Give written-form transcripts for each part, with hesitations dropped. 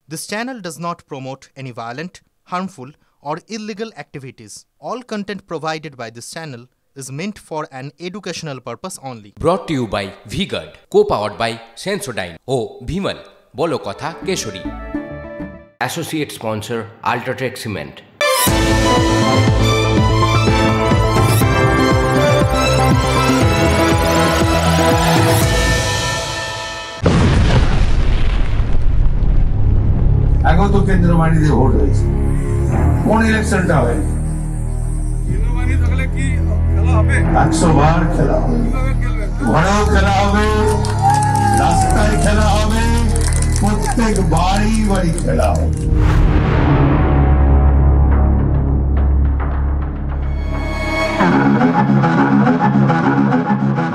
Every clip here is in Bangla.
This channel does not promote any violent, harmful, or illegal activities. All content provided by this channel is meant for an educational purpose only. Brought to you by V-Guard, co-powered by Sensodyne O Bhimal, বলো কথা Keshari. Associate sponsor Ultratech Cement. আগত কেন্দ্র বাহিনীতে ভোট হয়েছে, কোন ইলেকশনটা হয়? 100 বার খেলা হবে, ঘরেও খেলা হবে, রাস্তায় খেলা হবে, প্রত্যেক বাড়ি বাড়ি খেলা হবে।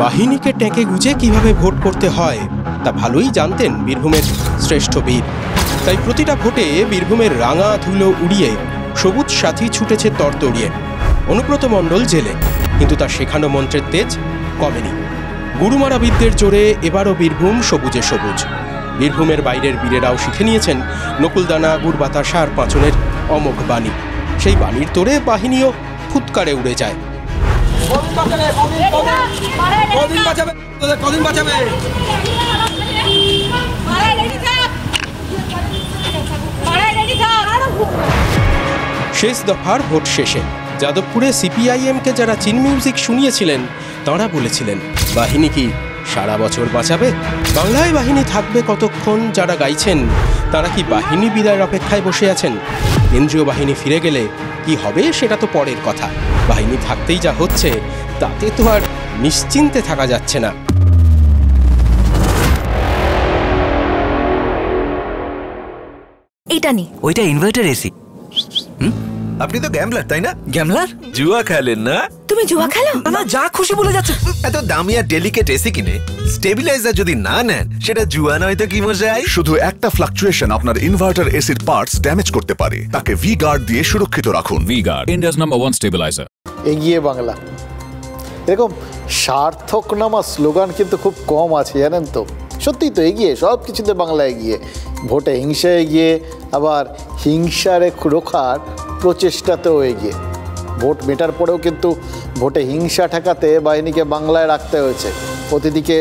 বাহিনীকে টেকে গুজে কিভাবে ভোট করতে হয় তা ভালোই জানতেন বীরভূমের শ্রেষ্ঠ বীর। তাই প্রতিটা ভোটে বীরভূমের রাঙা ধুলো উড়িয়ে সবুজ সাথী ছুটেছে তরতরিয়ে। অনুব্রত মণ্ডল জেলে, কিন্তু তার শেখানো মন্ত্রের তেজ কমেনি। গুরুমারা বিদ্যের জোরে এবারও বীরভূম সবুজে সবুজ। বীরভূমের বাইরের বীরেরাও শিখে নিয়েছেন নকুলদানা, গুড় বাতাসা আর পাঁচনের অমোঘ বাণী। সেই বাণীর তোরে বাহিনীও ফুৎকারে উড়ে যায়। শেষ দফার ভোট শেষে যাদবপুরে সিপিআইএমকে যারা চিন মিউজিক শুনিয়েছিলেন তাঁরা বলেছিলেন, বাহিনী কি সারা বছর বাঁচাবে? বাংলায় বাহিনী থাকবে কতক্ষণ যারা গাইছেন তারা কি বাহিনী বিদায়ের অপেক্ষায় বসে আছেন? কেন্দ্রীয় বাহিনী ফিরে গেলে কি হবে সেটা তো পরের কথা। বাহিনী থাকতেই যা হচ্ছে তাতে তো আর নিশ্চিন্তে থাকা যাচ্ছে না। এটা নি, ওইটা ইনভার্টার এসি। আপনি তো গ্যাম্বলার, তাই না? গ্যামলার? জুয়া খেলেন না? তুমি জুয়া খেলো? না, যা খুশি বলে যাচ্ছে। এত দামি আর ডেলিকেট এসি কিনে স্টেবিলাইজার যদি না নেন, সেটা জুয়া নয় তো কি মজাই? শুধু একটা ফ্লাকচুয়েশন আপনার ইনভার্টার এসির পার্টস ড্যামেজ করতে পারে। তাকে V-Guard দিয়ে সুরক্ষিত রাখুন। V-Guard, India's #1 stabilizer. এগিয়ে বাংলা, এরকম সার্থকনামা স্লোগান কিন্তু খুব কম আছে, জানেন তো। সত্যিই তো এগিয়ে, সব কিছুতে বাংলা এগিয়ে। ভোটে হিংসা এগিয়ে, আবার হিংসারে রোখার প্রচেষ্টাতেও এগিয়ে। ভোট মেটার পরেও কিন্তু ভোটে হিংসা ঠেকাতে বাহিনীকে বাংলায় রাখতে হয়েছে। প্রতিদিকে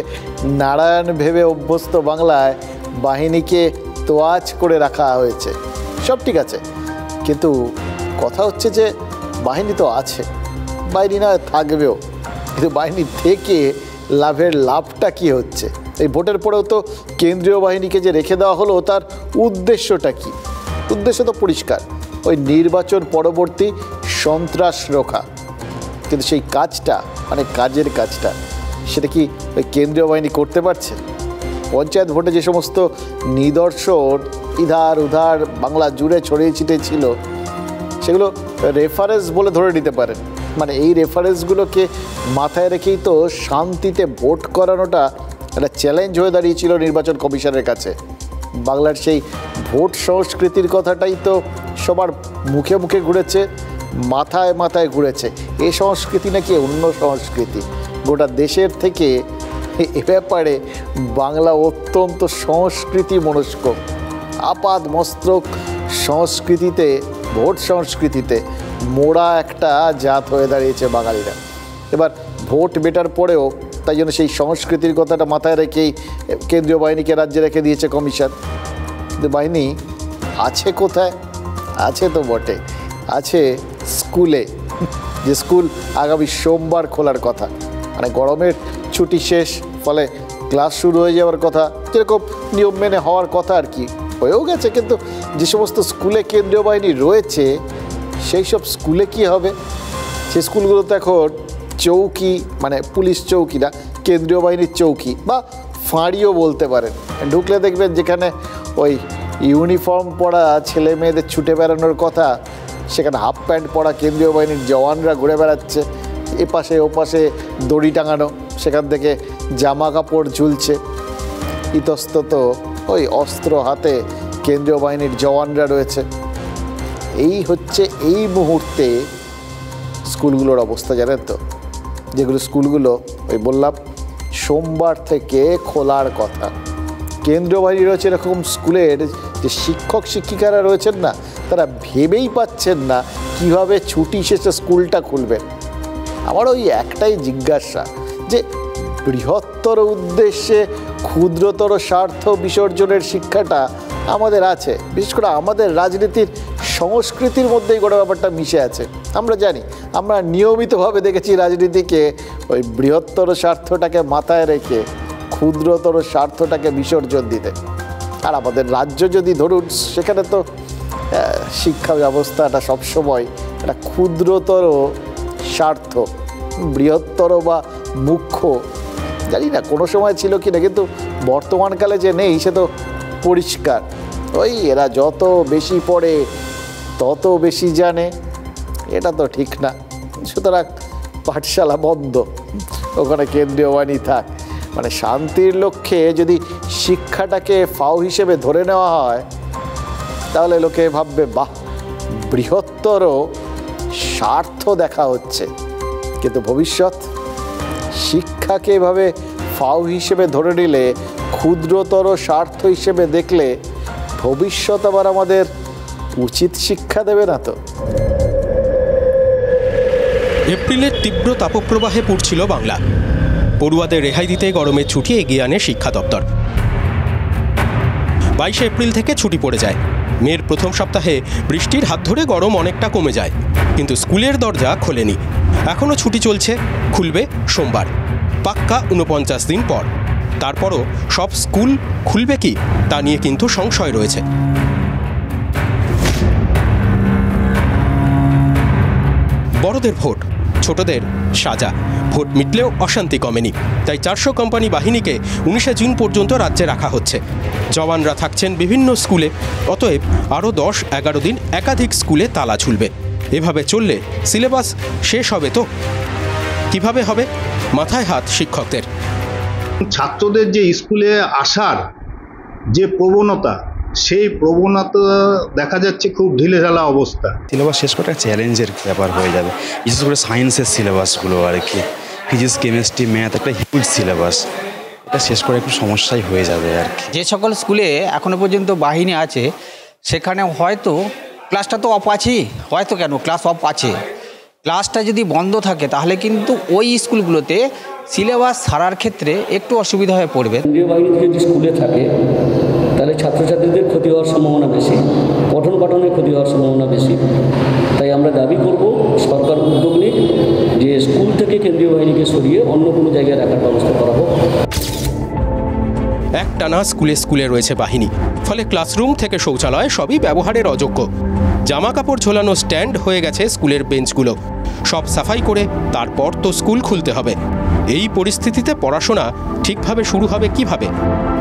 নারায়ণ ভেবে অভ্যস্ত বাংলায় বাহিনীকে তোয়াজ করে রাখা হয়েছে। সব ঠিক আছে, কিন্তু কথা হচ্ছে যে বাহিনী তো আছে, বাহিনী না থাকবেও, কিন্তু বাহিনী থেকে লাভটা কি হচ্ছে? এই ভোটের পরেও তো কেন্দ্রীয় বাহিনীকে যে রেখে দেওয়া হলো তার উদ্দেশ্যটা কি? উদ্দেশ্য তো পরিষ্কার, ওই নির্বাচন পরবর্তী সন্ত্রাস রোখা। কিন্তু সেই কাজটা, মানে কাজের কাজটা, সেটা কি ওই কেন্দ্রীয় বাহিনী করতে পারছে? পঞ্চায়েত ভোটে যে সমস্ত নিদর্শন ইধার উধার বাংলা জুড়ে ছড়িয়ে ছিটিয়ে ছিল, সেগুলো রেফারেন্স বলে ধরে নিতে পারেন। মানে এই রেফারেন্সগুলোকে মাথায় রেখেই তো শান্তিতে ভোট করানোটা একটা চ্যালেঞ্জ হয়ে দাঁড়িয়েছিল নির্বাচন কমিশনের কাছে। বাংলার সেই ভোট সংস্কৃতির কথাটাই তো সবার মুখে মুখে ঘুরেছে, মাথায় মাথায় ঘুরেছে। এই সংস্কৃতি নাকি অন্য সংস্কৃতি। গোটা দেশের থেকে এ ব্যাপারে বাংলা অত্যন্ত সংস্কৃতি মনস্ক, আপাদ মস্তক সংস্কৃতিতে, ভোট সংস্কৃতিতে মোড়া একটা জাত হয়ে দাঁড়িয়েছে বাঙালিরা। এবার ভোট বেটার পরেও তাই জন্য সেই সংস্কৃতির কথাটা মাথায় রেখেই কেন্দ্রীয় বাহিনীকে রাজ্যে রেখে দিয়েছে কমিশন। কিন্তু বাহিনী আছে কোথায়? আছে তো বটে, আছে স্কুলে। যে স্কুল আগামী সোমবার খোলার কথা, মানে গরমের ছুটি শেষ, ফলে ক্লাস শুরু হয়ে যাওয়ার কথা, যেরকম নিয়ম মেনে হওয়ার কথা আর কি হয়েও গেছে। কিন্তু যে সমস্ত স্কুলে কেন্দ্রীয় বাহিনী রয়েছে সেই সব স্কুলে কি হবে? সেই স্কুলগুলোতে এখন চৌকি, মানে পুলিশ চৌকি না, কেন্দ্রীয় বাহিনীর চৌকি বা ফাঁড়িও বলতে পারেন। ঢুকলে দেখবেন যেখানে ওই ইউনিফর্ম পরা ছেলে মেয়েদের ছুটে বেড়ানোর কথা, সেখানে হাফ প্যান্ট পরা কেন্দ্রীয় বাহিনীর জওয়ানরা ঘুরে বেড়াচ্ছে। এপাশে ওপাশে দড়ি টাঙানো, সেখান থেকে জামা কাপড় ঝুলছে। ইতস্তত ওই অস্ত্র হাতে কেন্দ্রীয় বাহিনীর জওয়ানরা রয়েছে। এই হচ্ছে এই মুহূর্তে স্কুলগুলোর অবস্থা, জানেন তো। যেগুলো স্কুলগুলো ওই বললাম সোমবার থেকে খোলার কথা, কেন্দ্রীয় বাহিনী রয়েছে এরকম স্কুলের যে শিক্ষক শিক্ষিকারা রয়েছেন না, তারা ভেবেই পাচ্ছেন না কিভাবে ছুটি শেষে স্কুলটা খুলবে। আমার ওই একটাই জিজ্ঞাসা যে বৃহত্তর উদ্দেশ্যে ক্ষুদ্রতর স্বার্থ বিসর্জনের শিক্ষাটা আমাদের আছে, বিশেষ করে আমাদের রাজনীতির সংস্কৃতির মধ্যেই গোটা ব্যাপারটা মিশে আছে। আমরা জানি, আমরা নিয়মিতভাবে দেখেছি রাজনীতিকে ওই বৃহত্তর স্বার্থটাকে মাথায় রেখে ক্ষুদ্রতর স্বার্থটাকে বিসর্জন দিতে। আর আমাদের রাজ্য যদি ধরুন, সেখানে তো শিক্ষা ব্যবস্থাটা সবসময় একটা ক্ষুদ্রতর স্বার্থ, বৃহত্তর বা মুখ্য জানি না কোনো সময় ছিল কি না, কিন্তু বর্তমানকালে যে নেই সে তো পরিষ্কার। ওই এরা যত বেশি পড়ে তত বেশি জানে, এটা তো ঠিক না। সুতরাং পাঠশালা বন্ধ, ওখানে কেন্দ্রীয় বাহিনী থাক। মানে শান্তির লক্ষ্যে যদি শিক্ষাটাকে ফাও হিসেবে ধরে নেওয়া হয়, তাহলে লোকে ভাববে বাহ, বৃহত্তর স্বার্থ দেখা হচ্ছে। কিন্তু ভবিষ্যৎ শিক্ষাকে এভাবে ফাও হিসেবে ধরে নিলে, ক্ষুদ্রতর স্বার্থ হিসেবে দেখলে, ভবিষ্যৎ আবার আমাদের উচিত শিক্ষা দেবে না তো। এপ্রিলের তীব্র তাপপ্রবাহে পড়ছিল বাংলা। পড়ুয়াদের রেহাই দিতে গরমের ছুটি এগিয়ে আনে শিক্ষা দপ্তর। 22 এপ্রিল থেকে ছুটি পড়ে যায়। মের প্রথম সপ্তাহে বৃষ্টির হাত ধরে গরম অনেকটা কমে যায়, কিন্তু স্কুলের দরজা খোলেনি। এখনও ছুটি চলছে, খুলবে সোমবার, পাক্কা 49 দিন পর। তারপরও সব স্কুল খুলবে কি তা নিয়ে কিন্তু সংশয় রয়েছে। বড়দের ভোট, ছোটদের সাজা। ভোট মিটলেও অশান্তি কমেনি, তাই 400 কোম্পানি বাহিনীকে 19 জুন পর্যন্ত রাজ্যে রাখা হচ্ছে। জওয়ানরা থাকছেন বিভিন্ন স্কুলে, অতএব আরও 10-11 দিন একাধিক স্কুলে তালা ঝুলবে। এভাবে চললে সিলেবাস শেষ হবে তো? কিভাবে হবে? মাথায় হাত শিক্ষকদের। ছাত্রদের যে স্কুলে আসার যে প্রবণতা, সেই প্রবণতা দেখা যাচ্ছে খুব ঢিলেঢালা অবস্থা। সিলেবাস শেষ করা চ্যালেঞ্জের ব্যাপার হয়ে যাবে, বিশেষ করে সায়েন্সের সিলেবাসগুলো আর কি। ফিজিক্স, কেমিস্ট্রি, ম্যাথ একটা হিউজ সিলেবাস, এটা শেষ করে একটু সমস্যাই হয়ে যাবে আর কি। যে সকল স্কুলে এখনো পর্যন্ত বাহিনী আছে, সেখানে হয়তো ক্লাসটা তো অফ আছেই, হয়তো কেন ক্লাস অফ আছে। ক্লাসটা যদি বন্ধ থাকে তাহলে কিন্তু ওই স্কুলগুলোতে সিলেবাস সারার ক্ষেত্রে একটু অসুবিধা হয়ে পড়বে। কেন্দ্রীয় বাহিনী যদি স্কুলে থাকে তাহলে ছাত্রছাত্রীদের ক্ষতি হওয়ার সম্ভাবনা বেশি, পঠন পাঠনের ক্ষতি হওয়ার সম্ভাবনা বেশি। তাই আমরা দাবি করব সরকার উদ্যোগ নিক যে স্কুল থেকে কেন্দ্রীয় বাহিনীকে সরিয়ে অন্য কোনো জায়গায় রাখার ব্যবস্থা করা হোক। একটানা স্কুলে স্কুলে রয়েছে বাহিনী, ফলে ক্লাসরুম থেকে শৌচালয় সবই ব্যবহারের অযোগ্য। জামা কাপড় ঝোলানো স্ট্যান্ড হয়ে গেছে স্কুলের বেঞ্চগুলো। সব সাফাই করে তারপর তো স্কুল খুলতে হবে। এই পরিস্থিতিতে পড়াশোনা ঠিকভাবে শুরু হবে কিভাবে?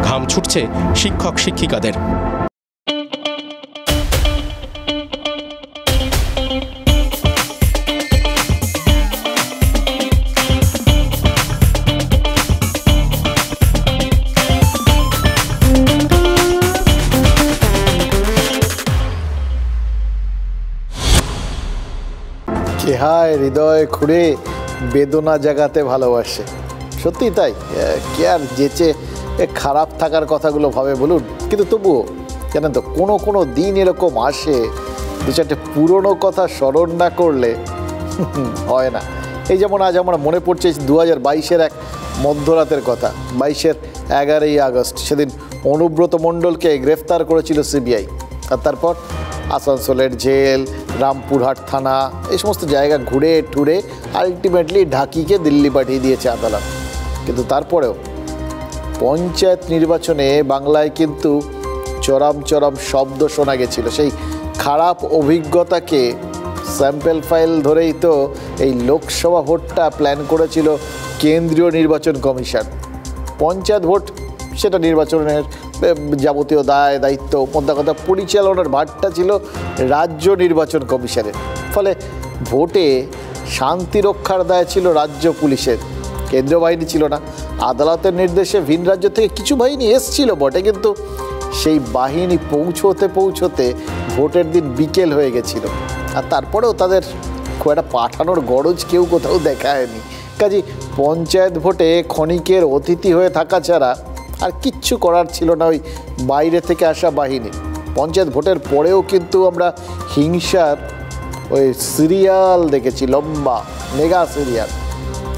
ঘাম ছুটছে শিক্ষক শিক্ষিকাদের। হায় হৃদয় খুঁড়ে বেদনা জাগাতে ভালোবাসে, সত্যি তাই। কে আর যেচে খারাপ থাকার কথাগুলো ভাবে বলুন? কিন্তু তবুও জানেন তো, কোনো কোনো দিন এরকম আসে, দু চারটে পুরনো কথা স্মরণ না করলে হয় না। এই যেমন আজ আমার মনে পড়ছে 2022-এর এক মধ্যরাতের কথা। 22-এর 11ই আগস্ট, সেদিন অনুব্রত মণ্ডলকে গ্রেফতার করেছিল সিবিআই। আর তারপর আসানসোলের জেল, রামপুরহাট থানা, এই সমস্ত জায়গা ঘুরে টুরে আলটিমেটলি ঢাকিকে দিল্লি পাঠিয়ে দিয়েছে আদালত। কিন্তু তারপরেও পঞ্চায়েত নির্বাচনে বাংলায় কিন্তু চরম চরম শব্দ শোনা গেছিল। সেই খারাপ অভিজ্ঞতাকে স্যাম্পেল ফাইল ধরেই তো এই লোকসভা ভোটটা প্ল্যান করেছিল কেন্দ্রীয় নির্বাচন কমিশন। পঞ্চায়েত ভোট সেটা নির্বাচনের যাবতীয় দায় দায়িত্ব, মোদ্দা কথা পরিচালনার ভারটা ছিল রাজ্য নির্বাচন কমিশনের। ফলে ভোটে শান্তি রক্ষার দায় ছিল রাজ্য পুলিশের, কেন্দ্রীয় বাহিনী ছিল না। আদালতের নির্দেশে ভিন রাজ্য থেকে কিছু বাহিনী এসছিল বটে, কিন্তু সেই বাহিনী পৌঁছতে পৌঁছতে ভোটের দিন বিকেল হয়ে গেছিল। আর তারপরেও তাদের খুব একটা পাঠানোর গরজ কেউ কোথাও দেখায়নি। কাজেই পঞ্চায়েত ভোটে ক্ষণিকের অতিথি হয়ে থাকা ছাড়া আর কিচ্ছু করার ছিল না ওই বাইরে থেকে আসা বাহিনী। পঞ্চায়েত ভোটের পরেও কিন্তু আমরা হিংসার ওই সিরিয়াল দেখেছি, লম্বা মেগা সিরিয়াল।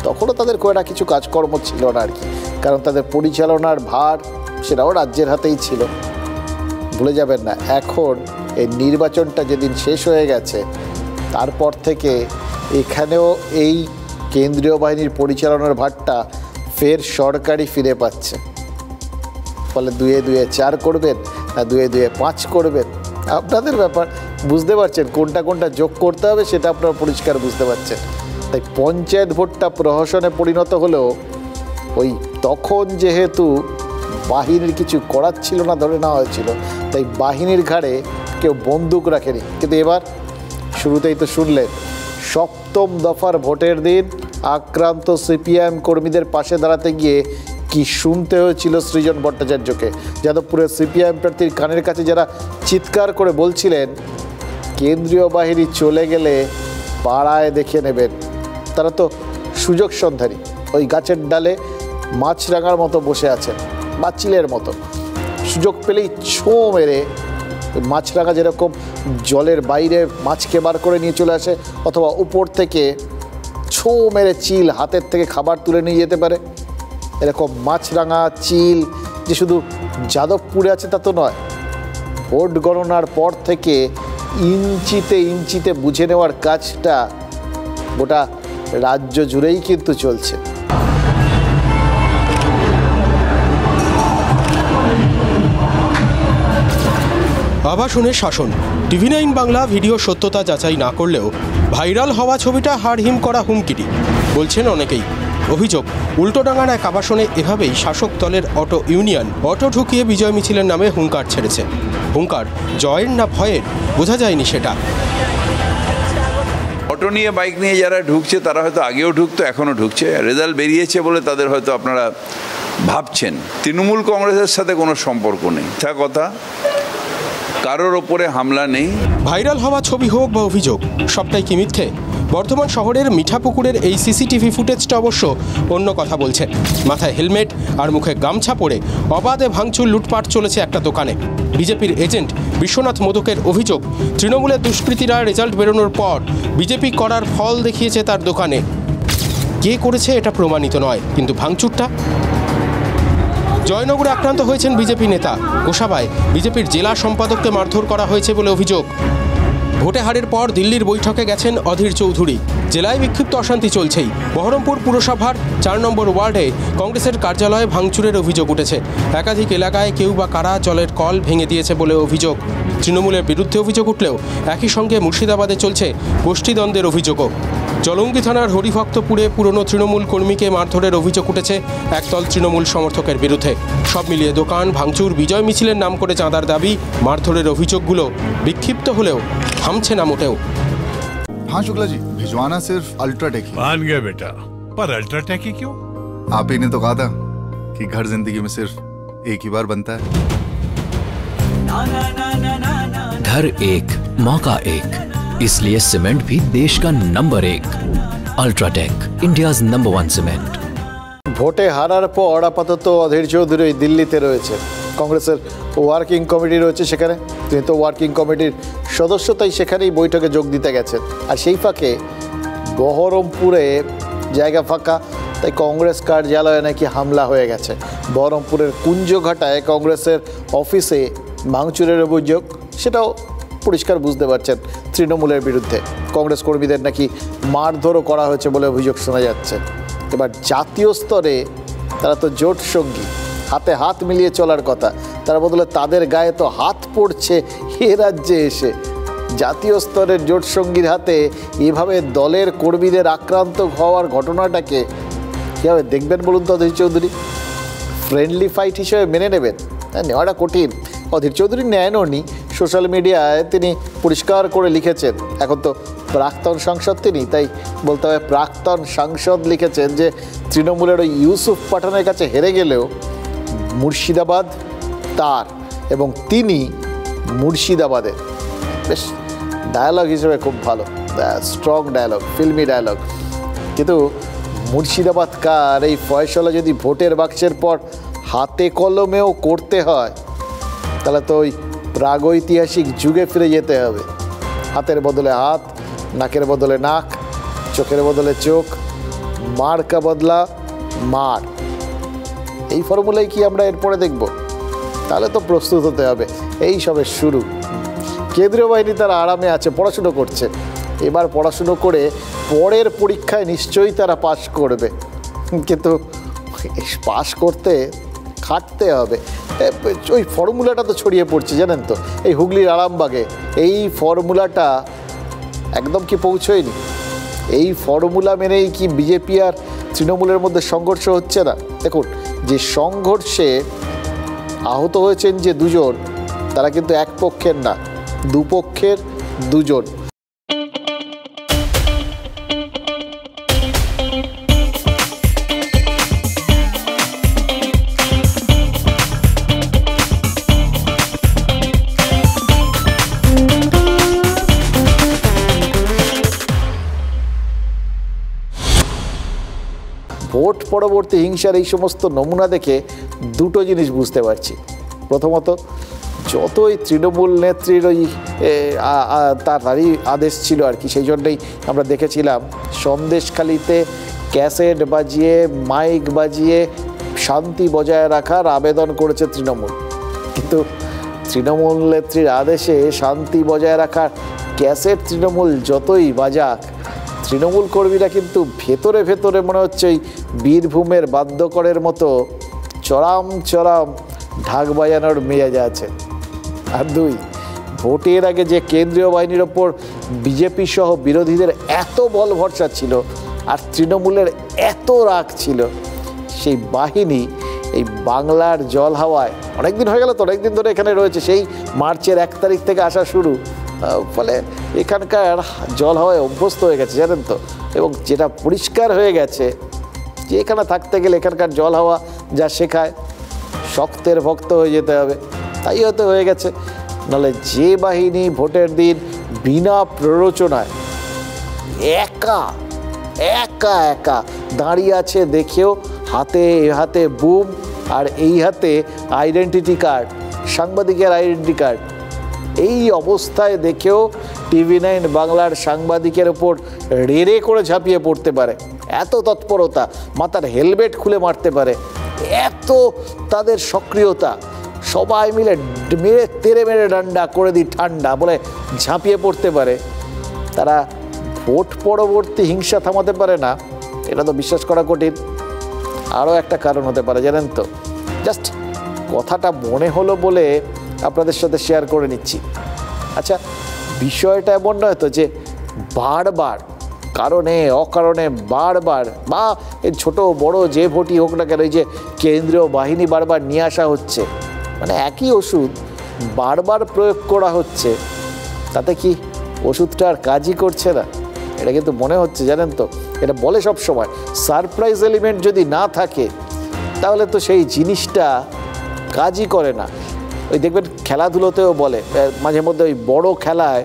তখনও তাদের খুব একটা কিছু কাজকর্ম ছিল না আর কি, কারণ তাদের পরিচালনার ভার সেটাও রাজ্যের হাতেই ছিল। ভুলে যাবেন না, এখন এই নির্বাচনটা যেদিন শেষ হয়ে গেছে তারপর থেকে এখানেও এই কেন্দ্রীয় বাহিনীর পরিচালনার ভারটা ফের সরকারই ফিরে পাচ্ছে। ফলে 2-2 4 করবেন না 2-2 5 করবেন, আপনাদের ব্যাপার। বুঝতে পারছেন কোনটা কোনটা যোগ করতে হবে, সেটা আপনারা পরিষ্কার বুঝতে পারছেন। তাই পঞ্চায়েত ভোটটা প্রহসনে পরিণত হলেও ওই তখন যেহেতু বাহিনীর কিছু করার ছিল না ধরে নেওয়া হয়েছিল, তাই বাহিনীর ঘাড়ে কেউ বন্দুক রাখেনি। কিন্তু এবার শুরুতেই তো শুনলেন, 7ম দফার ভোটের দিন আক্রান্ত সিপিআইএম কর্মীদের পাশে দাঁড়াতে গিয়ে কি শুনতে হয়েছিল সৃজন ভট্টাচার্যকে। যাদবপুরের সিপিআইএম প্রার্থীর কানের কাছে যারা চিৎকার করে বলছিলেন কেন্দ্রীয় বাহিনী চলে গেলে পাড়ায় দেখে নেবেন, তারা তো সুযোগ সন্ধানী। ওই গাছের ডালে মাছরাঙার মতো বসে আছেন, বাচ্চিলের মতো। সুযোগ পেলেই ছো মেরে মাছরাঙা যেরকম জলের বাইরে মাছকে বার করে নিয়ে চলে আসে, অথবা উপর থেকে ছো মেরে চিল হাতের থেকে খাবার তুলে নিয়ে যেতে পারে, এরকম মাছরাঙা চিল যে শুধু যাদবপুরে আছে তা তো নয়। ভোট গণনার পর থেকে ইঞ্চিতে ইঞ্চিতে বুঝে নেওয়ার কাজটা গোটা রাজ্য জুড়েই কিন্তু চলছে। আবাসনের শাসন। TV9 বাংলা ভিডিও সত্যতা যাচাই না করলেও ভাইরাল হওয়া ছবিটা হাড়হিম করা হুমকিটি বলছেন অনেকেই। অভিযোগ, উল্টোডাঙ্গার এক আবাসনে এভাবেই শাসক দলের অটো ইউনিয়ন অটো ঢুকিয়ে বিজয় মিছিলের নামে হুঙ্কার ছেড়েছে। হুঙ্কার জয়ের না ভয়ের বোঝা যায়নি সেটা। অটো নিয়ে বাইক নিয়ে যারা ঢুকছে তারা হয়তো আগেও ঢুকতো, এখনও ঢুকছে। রেজাল্ট বেরিয়েছে বলে তাদের হয়তো আপনারা ভাবছেন। তৃণমূল কংগ্রেসের সাথে কোনো সম্পর্ক নেই, তা কথা। কারোর ওপরে হামলা নেই। ভাইরাল হওয়া ছবি হোক বা অভিযোগ, সবটাই কি মিথ্যে? বর্ধমান শহরের মিঠাপুকুরের এই সিসিটিভি ফুটেজটা অবশ্য অন্য কথা বলছে। মাথায় হেলমেট আর মুখে গামছা পরে অবাধে ভাঙচুর লুটপাট চলেছে একটা দোকানে। বিজেপির এজেন্ট বিশ্বনাথ মোদকের অভিযোগ, তৃণমূলের দুষ্কৃতীরা রেজাল্ট বেরোনোর পর বিজেপি করার ফল দেখিয়েছে তার দোকানে। কে করেছে এটা প্রমাণিত নয়, কিন্তু ভাঙচুরটা। জয়নগরে আক্রান্ত হয়েছেন বিজেপি নেতা। গোসাবায় বিজেপির জেলা সম্পাদককে মারধর করা হয়েছে বলে অভিযোগ। ভোটে হারের পর দিল্লির বৈঠকে গেছেন অধীর চৌধুরী। জেলায় বিক্ষিপ্ত অশান্তি চলছেই। বহরমপুর পুরসভার 4 নম্বর ওয়ার্ডে কংগ্রেসের কার্যালয়ে ভাঙচুরের অভিযোগ উঠেছে। একাধিক এলাকায় কেউ বা কারা জলের কল ভেঙে দিয়েছে বলে অভিযোগ। তৃণমূলের বিরুদ্ধে অভিযোগ উঠলেও একই সঙ্গে মুর্শিদাবাদে চলছে গোষ্ঠীদ্বন্দ্বের অভিযোগও। জলঙ্গি থানার হরিভক্তপুরে পুরনো তৃণমূল কর্মীকে মারধরের অভিযোগ উঠেছে একদল তৃণমূল সমর্থকের বিরুদ্ধে। সব মিলিয়ে দোকান ভাঙচুর, বিজয় মিছিলের নাম করে চাঁদার দাবি, মারধরের অভিযোগগুলো বিক্ষিপ্ত হলেও থামছে না মোটেও। हाँ शुक्ला जी, भिजवाना सिर्फ अल्ट्राटेक ही। मान गया बेटा, पर अल्ट्राटेक ही क्यों? आप ही ने तो कहा था कि घर जिंदगी में सिर्फ एक ही बार बनता है। घर एक, मौका एक, इसलिए सीमेंट भी देश का number 1। UltraTech, India's number 1 cement. ভোটে হারার পর আপাতত অধীর চৌধুরী দিল্লিতে রয়েছে। কংগ্রেসের ওয়ার্কিং কমিটি রয়েছে সেখানে, তিনি তো ওয়ার্কিং কমিটির সদস্য, তাই সেখানেই বৈঠকে যোগ দিতে গেছেন। আর সেই ফাঁকে বহরমপুরে জায়গা ফাঁকা, তাই কংগ্রেস কার্যালয়ে নাকি হামলা হয়ে গেছে। বহরমপুরের কুঞ্জঘাটায় কংগ্রেসের অফিসে ভাঙচুরের অভিযোগ, সেটাও পরিষ্কার বুঝতে পারছেন তৃণমূলের বিরুদ্ধে। কংগ্রেস কর্মীদের নাকি মারধরও করা হয়েছে বলে অভিযোগ শোনা যাচ্ছে। এবার জাতীয় স্তরে তারা তো জোট সঙ্গী, হাতে হাত মিলিয়ে চলার কথা, তার বদলে তাদের গায়ে তো হাত পড়ছে এ রাজ্যে এসে। জাতীয় স্তরের জোট সঙ্গীর হাতে এভাবে দলের কর্মীদের আক্রান্ত হওয়ার ঘটনাটাকে কীভাবে দেখবেন বলুন তো অধীর চৌধুরী? ফ্রেন্ডলি ফাইট হিসেবে মেনে নেবেন? নেওয়াটা কঠিন। অধীর চৌধুরী নেয়নি, সোশ্যাল মিডিয়ায় তিনি পরিষ্কার করে লিখেছেন। এখন তো প্রাক্তন সাংসদ তিনি, তাই বলতে হবে প্রাক্তন সাংসদ লিখেছেন যে তৃণমূলের ওই ইউসুফ পাঠানের কাছে হেরে গেলেও মুর্শিদাবাদ তার এবং তিনি মুর্শিদাবাদের। বেশ ডায়ালগ হিসেবে খুব ভালো, স্ট্রং ডায়ালগ, ফিল্মি ডায়ালগ। কিন্তু মুর্শিদাবাদ কার এই ফয়সলা যদি ভোটের বাক্সের পর হাতে কলমেও করতে হয়, তাহলে তো ওই প্রাগৈতিহাসিক যুগে ফিরে যেতে হবে। হাতের বদলে হাত, নাকের বদলে নাক, চোখের বদলে চোখ, মার্কা বদলা মার। এই ফর্মুলাই কি আমরা এরপরে দেখব? তাহলে তো প্রস্তুত হতে হবে, এই সবের শুরু। কেন্দ্রীয় বাহিনী তারা আরামে আছে, পড়াশুনো করছে। এবার পড়াশুনো করে পরের পরীক্ষায় নিশ্চয়ই তারা পাশ করবে, কিন্তু পাশ করতে খাটতে হবে। ওই ফর্মুলাটা তো ছড়িয়ে পড়ছে জানেন তো, এই হুগলির আরামবাগে এই ফর্মুলাটা একদম কি পৌঁছয়নি? এই ফর্মুলা মেনেই কি বিজেপি আর তৃণমূলের মধ্যে সংঘর্ষ হচ্ছে না? দেখুন, যে সংঘর্ষে আহত হয়েছেন যে দুজন, তারা কিন্তু এক পক্ষের না, দুপক্ষের দুজন। ভোট পরবর্তী হিংসার এই সমস্ত নমুনা দেখে দুটো জিনিস বুঝতে পারছি। প্রথমত, যতই তৃণমূল নেত্রীর ওই তারই আদেশ ছিল আর কি, সেই জন্যই আমরা দেখেছিলাম সন্দেশখালিতে ক্যাসেট বাজিয়ে, মাইক বাজিয়ে শান্তি বজায় রাখার আবেদন করেছে তৃণমূল। কিন্তু তৃণমূল নেত্রীর আদেশে শান্তি বজায় রাখার ক্যাসেট তৃণমূল যতই বাজাক, তৃণমূল কর্মীরা কিন্তু ভেতরে ভেতরে মনে হচ্ছে ওই বীরভূমের বাদ্যকরের মতো চরাম চরাম ঢাক বাজানোর মেজাজ আছে। আর দুই, ভোটের আগে যে কেন্দ্রীয় বাহিনীর ওপর বিজেপি সহ বিরোধীদের এত বল ভরসা ছিল আর তৃণমূলের এত রাগ ছিল, সেই বাহিনী এই বাংলার জল হাওয়ায় অনেকদিন হয়ে গেল তো, অনেকদিন ধরে এখানে রয়েছে, সেই মার্চের 1 তারিখ থেকে আসা শুরু, ফলে এখানকার জল হাওয়ায় অভ্যস্ত হয়ে গেছে জানেন তো। এবং যেটা পরিষ্কার হয়ে গেছে যে এখানে থাকতে গেলে এখানকার জল হাওয়া যা শেখায়, শক্তের ভক্ত হয়ে যেতে হবে, তাই হয়তো হয়ে গেছে। নাহলে যে বাহিনী ভোটের দিন বিনা প্ররোচনায় একা একা একা দাঁড়িয়ে আছে দেখেও, হাতে হাতে বুম আর এই হাতে আইডেন্টিটি কার্ড, সাংবাদিকের আইডেন্টি কার্ড, এই অবস্থায় দেখেও TV9 বাংলার সাংবাদিকের ওপর রেড়ে করে ঝাঁপিয়ে পড়তে পারে, এত তৎপরতা, মাথার হেলমেট খুলে মারতে পারে, এত তাদের সক্রিয়তা, সবাই মিলে মেরে তেরে মেরে ডান্ডা করে দিই ঠান্ডা বলে ঝাঁপিয়ে পড়তে পারে। তারা ভোট পরবর্তী হিংসা থামাতে পারে না, এটা তো বিশ্বাস করা কঠিন। আরও একটা কারণ হতে পারে জানেন তো, জাস্ট কথাটা মনে হলো বলে আপনাদের সাথে শেয়ার করে নিচ্ছি। আচ্ছা, বিষয়টা এমন নয় তো যে বারবার কারণে অকারণে বারবার, বা এই ছোটো বড় যে ভোটই হোক না কেন, এই যে কেন্দ্রীয় বাহিনী বারবার নিয়ে আসা হচ্ছে, মানে একই ওষুধ বারবার প্রয়োগ করা হচ্ছে, তাতে কি ওষুধটা আর কাজই করছে না? এটা কিন্তু মনে হচ্ছে জানেন তো, এটা বলে সব সময় সারপ্রাইজ এলিমেন্ট যদি না থাকে তাহলে তো সেই জিনিসটা কাজই করে না। ওই দেখবেন খেলাধুলোতেও বলে মাঝে মধ্যে, ওই বড় খেলায়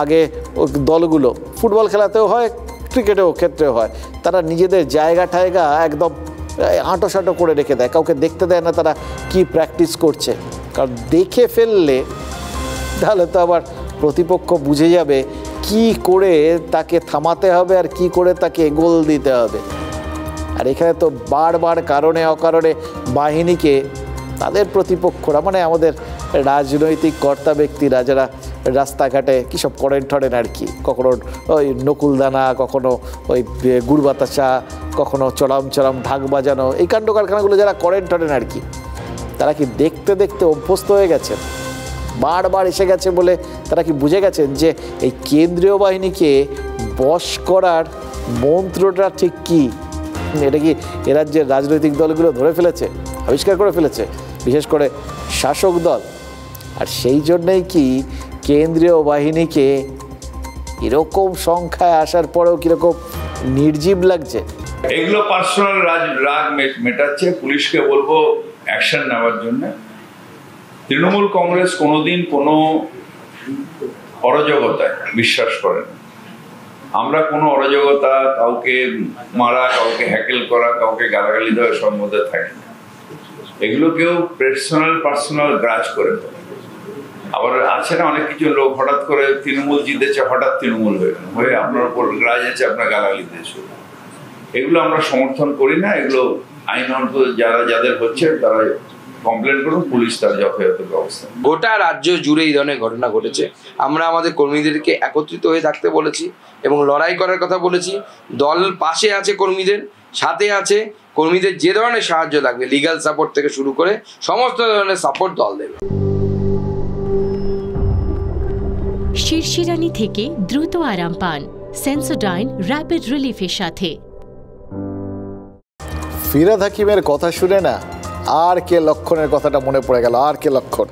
আগে ওই দলগুলো, ফুটবল খেলাতেও হয়, ক্রিকেটেও ক্ষেত্রেও হয়, তারা নিজেদের জায়গা টায়গা একদম আঁটোসাঁটো করে রেখে দেয়, কাউকে দেখতে দেয় না তারা কি প্র্যাকটিস করছে, কারণ দেখে ফেললে তাহলে তো আবার প্রতিপক্ষ বুঝে যাবে কি করে তাকে থামাতে হবে আর কি করে তাকে গোল দিতে হবে। আর এখানে তো বারবার কারণে অকারণে বাহিনীকে তাদের প্রতিপক্ষরা, মানে আমাদের রাজনৈতিক কর্তা ব্যক্তিরা যারা রাস্তাঘাটে কী সব করেন ঠরেন আর কি, কখনো ওই নকুলদানা, কখনো ওই গুড় বাতাসা, কখনো চড়াম চড়াম ঢাক বাজানো, এই কাণ্ড কারখানাগুলো যারা করেন ঠরেন আর কি, তারা কি দেখতে দেখতে অভ্যস্ত হয়ে গেছেন, বারবার এসে গেছে বলে তারা কি বুঝে গেছেন যে এই কেন্দ্রীয় বাহিনীকে বশ করার মন্ত্রটা ঠিক কী? এটা কি এ রাজ্যের রাজনৈতিক দলগুলো ধরে ফেলেছে, আবিষ্কার করে ফেলেছে, বিশেষ করে শাসক দল? আর সেই জন্যই কি কেন্দ্রীয় বাহিনীকে এরকম সংখ্যায় আসার পরেও কীরকম নির্জীব লাগছে? এগুলো পার্সোনাল রাগ মেটাচ্ছে। পুলিশকে বলবো অ্যাকশন নেওয়ার জন্য। তৃণমূল কংগ্রেস কোনোদিন কোনো অরাজকতায় বিশ্বাস করে না। আমরা কোনো অরাজকতা, কাউকে মারা, কাউকে হ্যাকেল করা, কাউকে গালাগালি দেওয়া সব মধ্যে থাকি না। এগুলো কেউ পার্সোনাল গ্রাজ করে দেয়। আবার আছে না অনেক কিছু লোক হঠাৎ করে তৃণমূল জিতেছে, হঠাৎ তৃণমূল হয়ে আপনার উপর গ্রাজ আছে, আপনার গালাগালি দিয়ে শুরু। এগুলো আমরা সমর্থন করি না। এগুলো আইন যাদের হচ্ছে তারা কমপ্লেন করুন, পুলিশ তার যথাযথ ব্যবস্থা। গোটা রাজ্য জুড়ে এই ধরনের ঘটনা ঘটেছে। আমরা আমাদের কর্মীদেরকে একত্রিত হয়ে থাকতে বলেছি এবং লড়াই করার কথা বলেছি। দল পাশে আছে, কর্মীদের সাথে আছে। কর্মীদের যে ধরনের সাহায্য লাগবে, লিগ্যাল সাপোর্ট থেকে শুরু করে সমস্ত ধরনের সাপোর্ট দল দেবে। শিরশিরানি থেকে দ্রুত আরাম পান সেন্সোডাইন র্যাপিড রিলিফের সাথে। ফিরহাদ হাকিমের কথা শুনে না আর কে লক্ষণের কথাটা মনে পড়ে গেল। আর কে লক্ষণ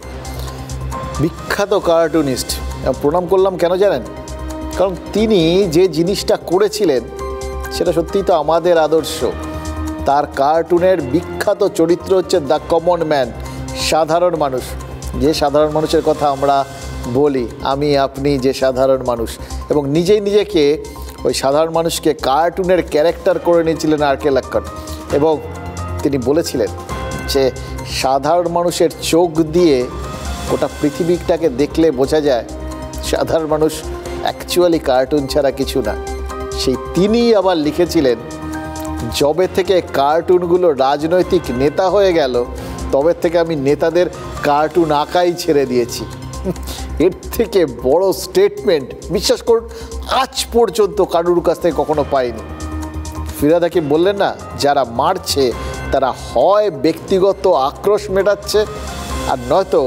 বিখ্যাত কার্টুনিস্ট। প্রণাম করলাম কেন জানেন? কারণ তিনি যে জিনিসটা করেছিলেন সেটা সত্যিই তো আমাদের আদর্শ। তার কার্টুনের বিখ্যাত চরিত্র হচ্ছে দ্য কমন ম্যান, সাধারণ মানুষ। যে সাধারণ মানুষের কথা আমরা বলি, আমি আপনি যে সাধারণ মানুষ, এবং নিজেই নিজেকে ওই সাধারণ মানুষকে কার্টুনের ক্যারেক্টার করে নিয়েছিলেন আর কে লক্ষণ। এবং তিনি বলেছিলেন যে সাধারণ মানুষের চোখ দিয়ে গোটা পৃথিবীটাকে দেখলে বোঝা যায় সাধারণ মানুষ অ্যাকচুয়ালি কার্টুন ছাড়া কিছু না। সেই তিনি আবার লিখেছিলেন, যবে থেকে কার্টুনগুলো রাজনৈতিক নেতা হয়ে গেল তবে থেকে আমি নেতাদের কার্টুন আঁকাই ছেড়ে দিয়েছি। এর থেকে বড় স্টেটমেন্ট বিশ্বাস করুন আজ পর্যন্ত কারুর কাছ থেকে কখনো পাইনি। ফিরহাদ হাকিম বললেন না, যারা মারছে তারা হয় ব্যক্তিগত আক্রোশ মেটাচ্ছে, আর নয়তো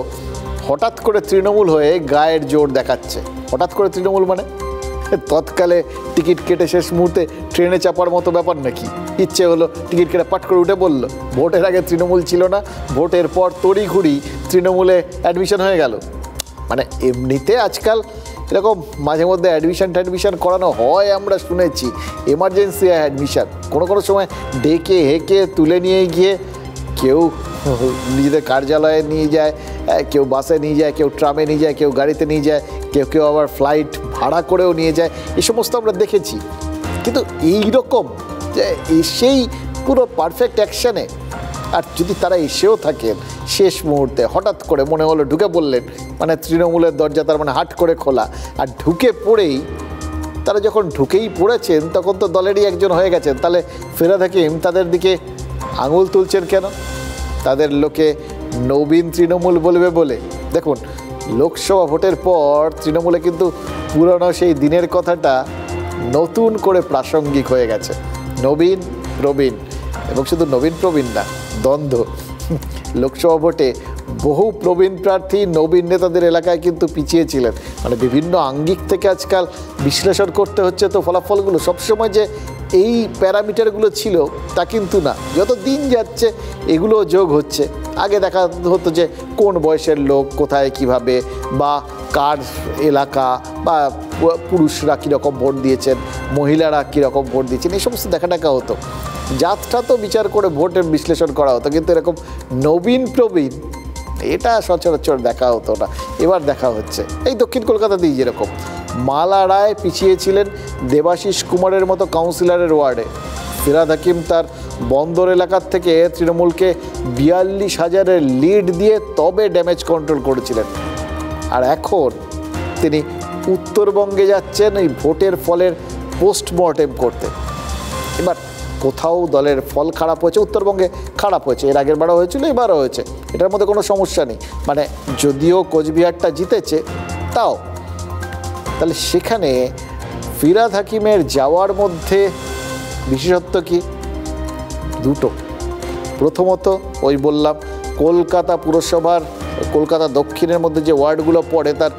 হঠাৎ করে তৃণমূল হয়ে গায়ের জোর দেখাচ্ছে। হঠাৎ করে তৃণমূল মানে তৎকালে টিকিট কেটে শেষ মুহূর্তে ট্রেনে চাপার মতো ব্যাপার নাকি? ইচ্ছে হলো টিকিট কেটে পাট করে উঠে বলল। ভোটের আগে তৃণমূল ছিল না, ভোটের পর তড়িঘড়ি তৃণমূলে অ্যাডমিশন হয়ে গেল। মানে এমনিতে আজকাল এরকম মাঝে মধ্যে অ্যাডমিশন করানো হয়, আমরা শুনেছি এমার্জেন্সি অ্যাডমিশন। কোনো সময় ডেকে হেঁকে তুলে নিয়ে গিয়ে কেউ নিজেদের কার্যালয়ে নিয়ে যায়, কেউ বাসে নিয়ে যায়, কেউ ট্রামে নিয়ে যায়, কেউ গাড়িতে নিয়ে যায়, কেউ আবার ফ্লাইট ভাড়া করেও নিয়ে যায়। এই সমস্ত আমরা দেখেছি। কিন্তু এই রকম যে এসেই পুরো পারফেক্ট অ্যাকশানে, আর যদি তারা এসেও থাকেন শেষ মুহূর্তে হঠাৎ করে মনে হলো ঢুকে পড়লেন, মানে তৃণমূলের দরজা তার মানে হাট করে খোলা, আর ঢুকে পড়েই তারা যখন ঢুকেই পড়েছেন তখন তো দলেরই একজন হয়ে গেছেন, তাহলে ফিরহাদ হাকিম তাদের দিকে আঙুল তুলছেন কেন? তাদের লোকে নবীন তৃণমূল বলবে বলে। দেখুন, লোকসভা ভোটের পর তৃণমূলে কিন্তু পুরনো সেই দিনের কথাটা নতুন করে প্রাসঙ্গিক হয়ে গেছে। নবীন প্রবীণ, এবং শুধু নবীন প্রবীণ না, দ্বন্দ্ব। লোকসভা ভোটে বহু প্রবীণ প্রার্থী নবীন নেতাদের এলাকায় কিন্তু পিছিয়ে ছিলেন। মানে বিভিন্ন আঙ্গিক থেকে আজকাল বিশ্লেষণ করতে হচ্ছে তো ফলাফলগুলো। সবসময় যে এই প্যারামিটারগুলো ছিল তা কিন্তু না, যত দিন যাচ্ছে এগুলো যোগ হচ্ছে। আগে দেখা হতো যে কোন বয়সের লোক কোথায় কিভাবে, বা কার এলাকা, বা পুরুষরা কীরকম ভোট দিয়েছেন, মহিলারা কীরকম ভোট দিয়েছেন, এই সমস্ত দেখা হতো। জাতটা তো বিচার করে ভোটের বিশ্লেষণ করা হতো, কিন্তু এরকম নবীন প্রবীণ এটা সচরাচর দেখা হতো না। এবার দেখা হচ্ছে। এই দক্ষিণ কলকাতাতেই যেরকম মালা রায় পিছিয়ে ছিলেন দেবাশিস কুমারের মতো কাউন্সিলরের ওয়ার্ডে, ফিরহাদ হাকিম তার বন্দর এলাকার থেকে তৃণমূলকে 42,000-এর লিড দিয়ে তবে ড্যামেজ কন্ট্রোল করেছিলেন। আর এখন তিনি উত্তরবঙ্গে যাচ্ছেন এই ভোটের ফলের পোস্টমর্টেম করতে। এবার কোথাও দলের ফল খারাপ হয়েছে, উত্তরবঙ্গে খারাপ হয়েছে, এর আগের বারও হয়েছিল, এবারও হয়েছে, এটার মধ্যে কোনো সমস্যা নেই। মানে যদিও কোচবিহারটা জিতেছে তাও, তাহলে সেখানে ফিরহাদ হাকিমের যাওয়ার মধ্যে বিশেষত্ব কি? দুটো। প্রথমত ওই বললাম কলকাতা পুরসভার, কলকাতা দক্ষিণের মধ্যে যে ওয়ার্ডগুলো পড়ে তার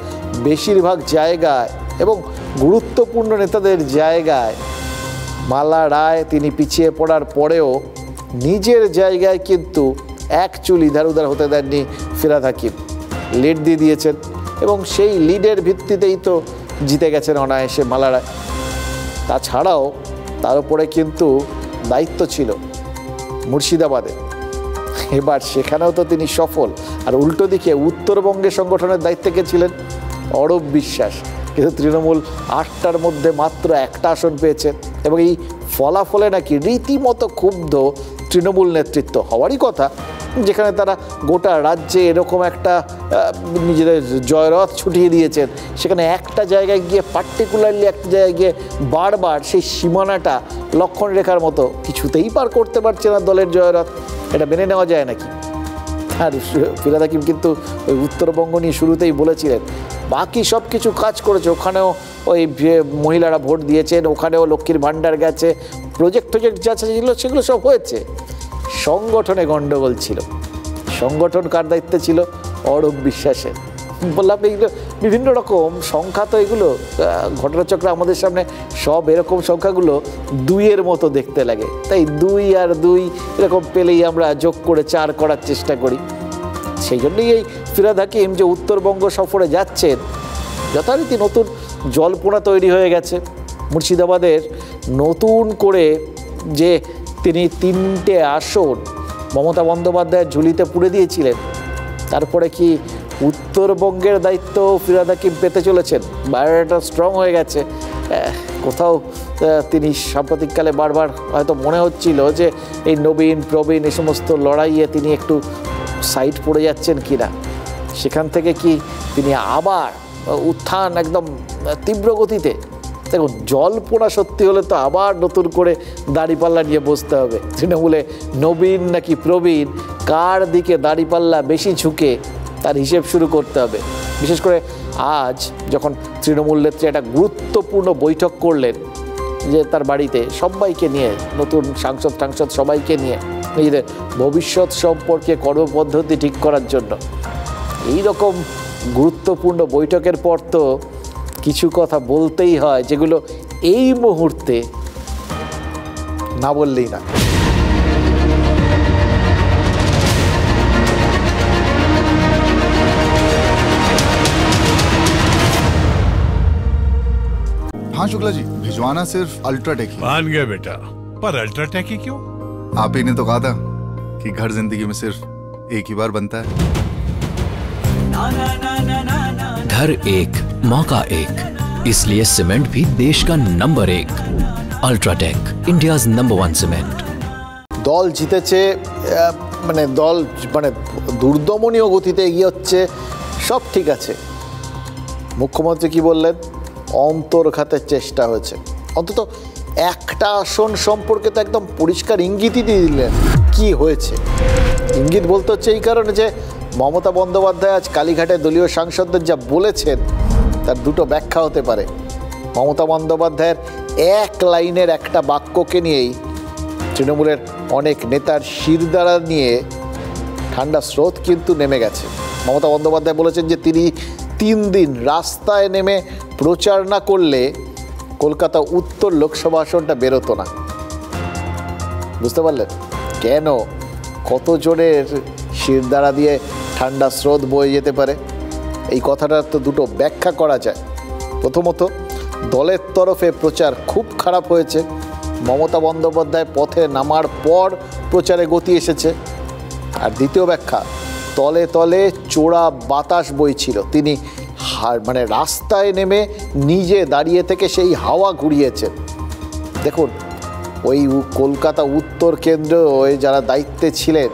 বেশিরভাগ জায়গায় এবং গুরুত্বপূর্ণ নেতাদের জায়গায় মালা রায় তিনি পিছিয়ে পড়ার পরেও নিজের জায়গায় কিন্তু এক চুল ইধার উধার হতে দেননি ফিরহাদ হাকিম, লিড দিয়ে দিয়েছেন, এবং সেই লিডের ভিত্তিতেই তো জিতে গেছেন অনায়াসে মালা রায়। তাছাড়াও তার উপরে কিন্তু দায়িত্ব ছিল মুর্শিদাবাদে, এবার সেখানেও তো তিনি সফল। আর উল্টো দিকে উত্তরবঙ্গে সংগঠনের দায়িত্বে কে ছিলেন? অরূপ বিশ্বাস, কিন্তু তৃণমূল 8টার মধ্যে মাত্র 1টা আসন পেয়েছেন, এবং এই ফলাফলে নাকি রীতিমতো ক্ষুব্ধ তৃণমূল নেতৃত্ব। হওয়ারই কথা, যেখানে তারা গোটা রাজ্যে এরকম একটা নিজেদের জয়রথ ছুটিয়ে দিয়েছেন, সেখানে একটা জায়গায় গিয়ে পার্টিকুলারলি একটা জায়গায় গিয়ে বারবার সেই সীমানাটা লক্ষণ রেখার মতো কিছুতেই পার করতে পারছে না দলের জয়রথ, এটা মেনে নেওয়া যায় নাকি? আর ফিরহাদ হাকিম কিন্তু ওই উত্তরবঙ্গ নিয়ে শুরুতেই বলেছিলেন বাকি সব কিছু কাজ করেছে, ওখানেও ওই মহিলারা ভোট দিয়েছেন, ওখানেও লক্ষ্মীর ভাণ্ডার গেছে, প্রজেক্ট যা ছিল সেগুলো সব হয়েছে, সংগঠনে গণ্ডগোল ছিল। সংগঠন কার দায়িত্বে ছিল? অরূপ বিশ্বাসের। বললাম এইগুলো বিভিন্ন রকম সংখ্যা, তো এগুলো ঘটনাচক্র আমাদের সামনে সব এরকম সংখ্যাগুলো 2-এর মতো দেখতে লাগে, তাই 2 আর 2 এরকম পেলেই আমরা যোগ করে 4 করার চেষ্টা করি। সেই জন্যই এই ফিরহাদ হাকিম যে উত্তরবঙ্গ সফরে যাচ্ছেন, যথারীতি নতুন জল্পনা তৈরি হয়ে গেছে। মুর্শিদাবাদের নতুন করে যে তিনি 3টে আসন মমতা বন্দ্যোপাধ্যায়ের ঝুলিতে পুড়ে দিয়েছিলেন, তারপরে কি উত্তরবঙ্গের দায়িত্ব ফিরহাদ হাকিম পেতে চলেছেন? বায়োডাটা স্ট্রং হয়ে গেছে। কোথাও তিনি সাম্প্রতিককালে বারবার হয়তো মনে হচ্ছিল যে এই নবীন প্রবীণ এই সমস্ত লড়াইয়ে তিনি একটু সাইড পড়ে যাচ্ছেন কিনা, সেখান থেকে কি তিনি আবার উত্থান একদম তীব্র গতিতে? দেখুন, জল্পনা সত্যি হলে তো আবার নতুন করে দাড়িপাল্লা নিয়ে বসতে হবে। তৃণমূলে নবীন নাকি প্রবীণ, কার দিকে দাড়িপাল্লা বেশি ঝুঁকে তার হিসেব শুরু করতে হবে। বিশেষ করে আজ যখন তৃণমূল নেত্রী একটা গুরুত্বপূর্ণ বৈঠক করলেন যে তার বাড়িতে সবাইকে নিয়ে, নতুন সাংসদ সবাইকে নিয়ে নিজেদের ভবিষ্যৎ সম্পর্কে কর্মপদ্ধতি ঠিক করার জন্য, এই রকম গুরুত্বপূর্ণ বৈঠকের পর তো কিছু কথা বলতেই হয় যেগুলো এই মুহূর্তে না বললেই না। हाँ शुक्ला जी, भिजवाना सिर्फ अल्ट्राटेक ही। मान गया बेटा, पर अल्ट्राटेक ही क्यों? आप ही ने तो कहा था कि घर जिंदगी में सिर्फ एक ही बार बनता है। घर एक मौका एक, इसलिए सीमेंट भी देश का number 1। UltraTech, India's number 1 cement. দল জিতেছে, দল দুর্দমনীয় গতিতে এগিয়ে হচ্ছে, সব ঠিক আছে। মুখ্যমন্ত্রী কি বললেন? অন্তর্ঘাতের চেষ্টা হয়েছে। অন্তত একটা আসন সম্পর্কে তো একদম পরিষ্কার ইঙ্গিতই দিয়ে দিলেন কি হয়েছে। ইঙ্গিত বলতে হচ্ছে এই কারণে যে মমতা বন্দ্যোপাধ্যায় আজ কালীঘাটে দলীয় সাংসদদের যা বলেছেন তার দুটো ব্যাখ্যা হতে পারে। মমতা বন্দ্যোপাধ্যায়ের এক লাইনের একটা বাক্যকে নিয়েই তৃণমূলের অনেক নেতার শিরদাঁড়া নিয়ে ঠান্ডা স্রোত কিন্তু নেমে গেছে। মমতা বন্দ্যোপাধ্যায় বলেছেন যে তিনি 3 দিন রাস্তায় নেমে প্রচার না করলে কলকাতা উত্তর লোকসভা আসনটা বেরোতো না। বুঝতে পারলেন কেন? কতজনের শিরদাঁড়া দিয়ে ঠান্ডা স্রোত বয়ে যেতে পারে? এই কথাটার তো দুটো ব্যাখ্যা করা যায়। প্রথমত, দলের তরফে প্রচার খুব খারাপ হয়েছে। মমতা বন্দ্যোপাধ্যায় পথে নামার পর প্রচারে গতি এসেছে। আর দ্বিতীয় ব্যাখ্যা, তলে তলে চোরা বাতাস বইছিল। তিনি রাস্তায় নেমে নিজে দাঁড়িয়ে থেকে সেই হাওয়া ঘুরিয়েছেন। দেখুন, ওই কলকাতা উত্তর কেন্দ্রে যারা দায়িত্বে ছিলেন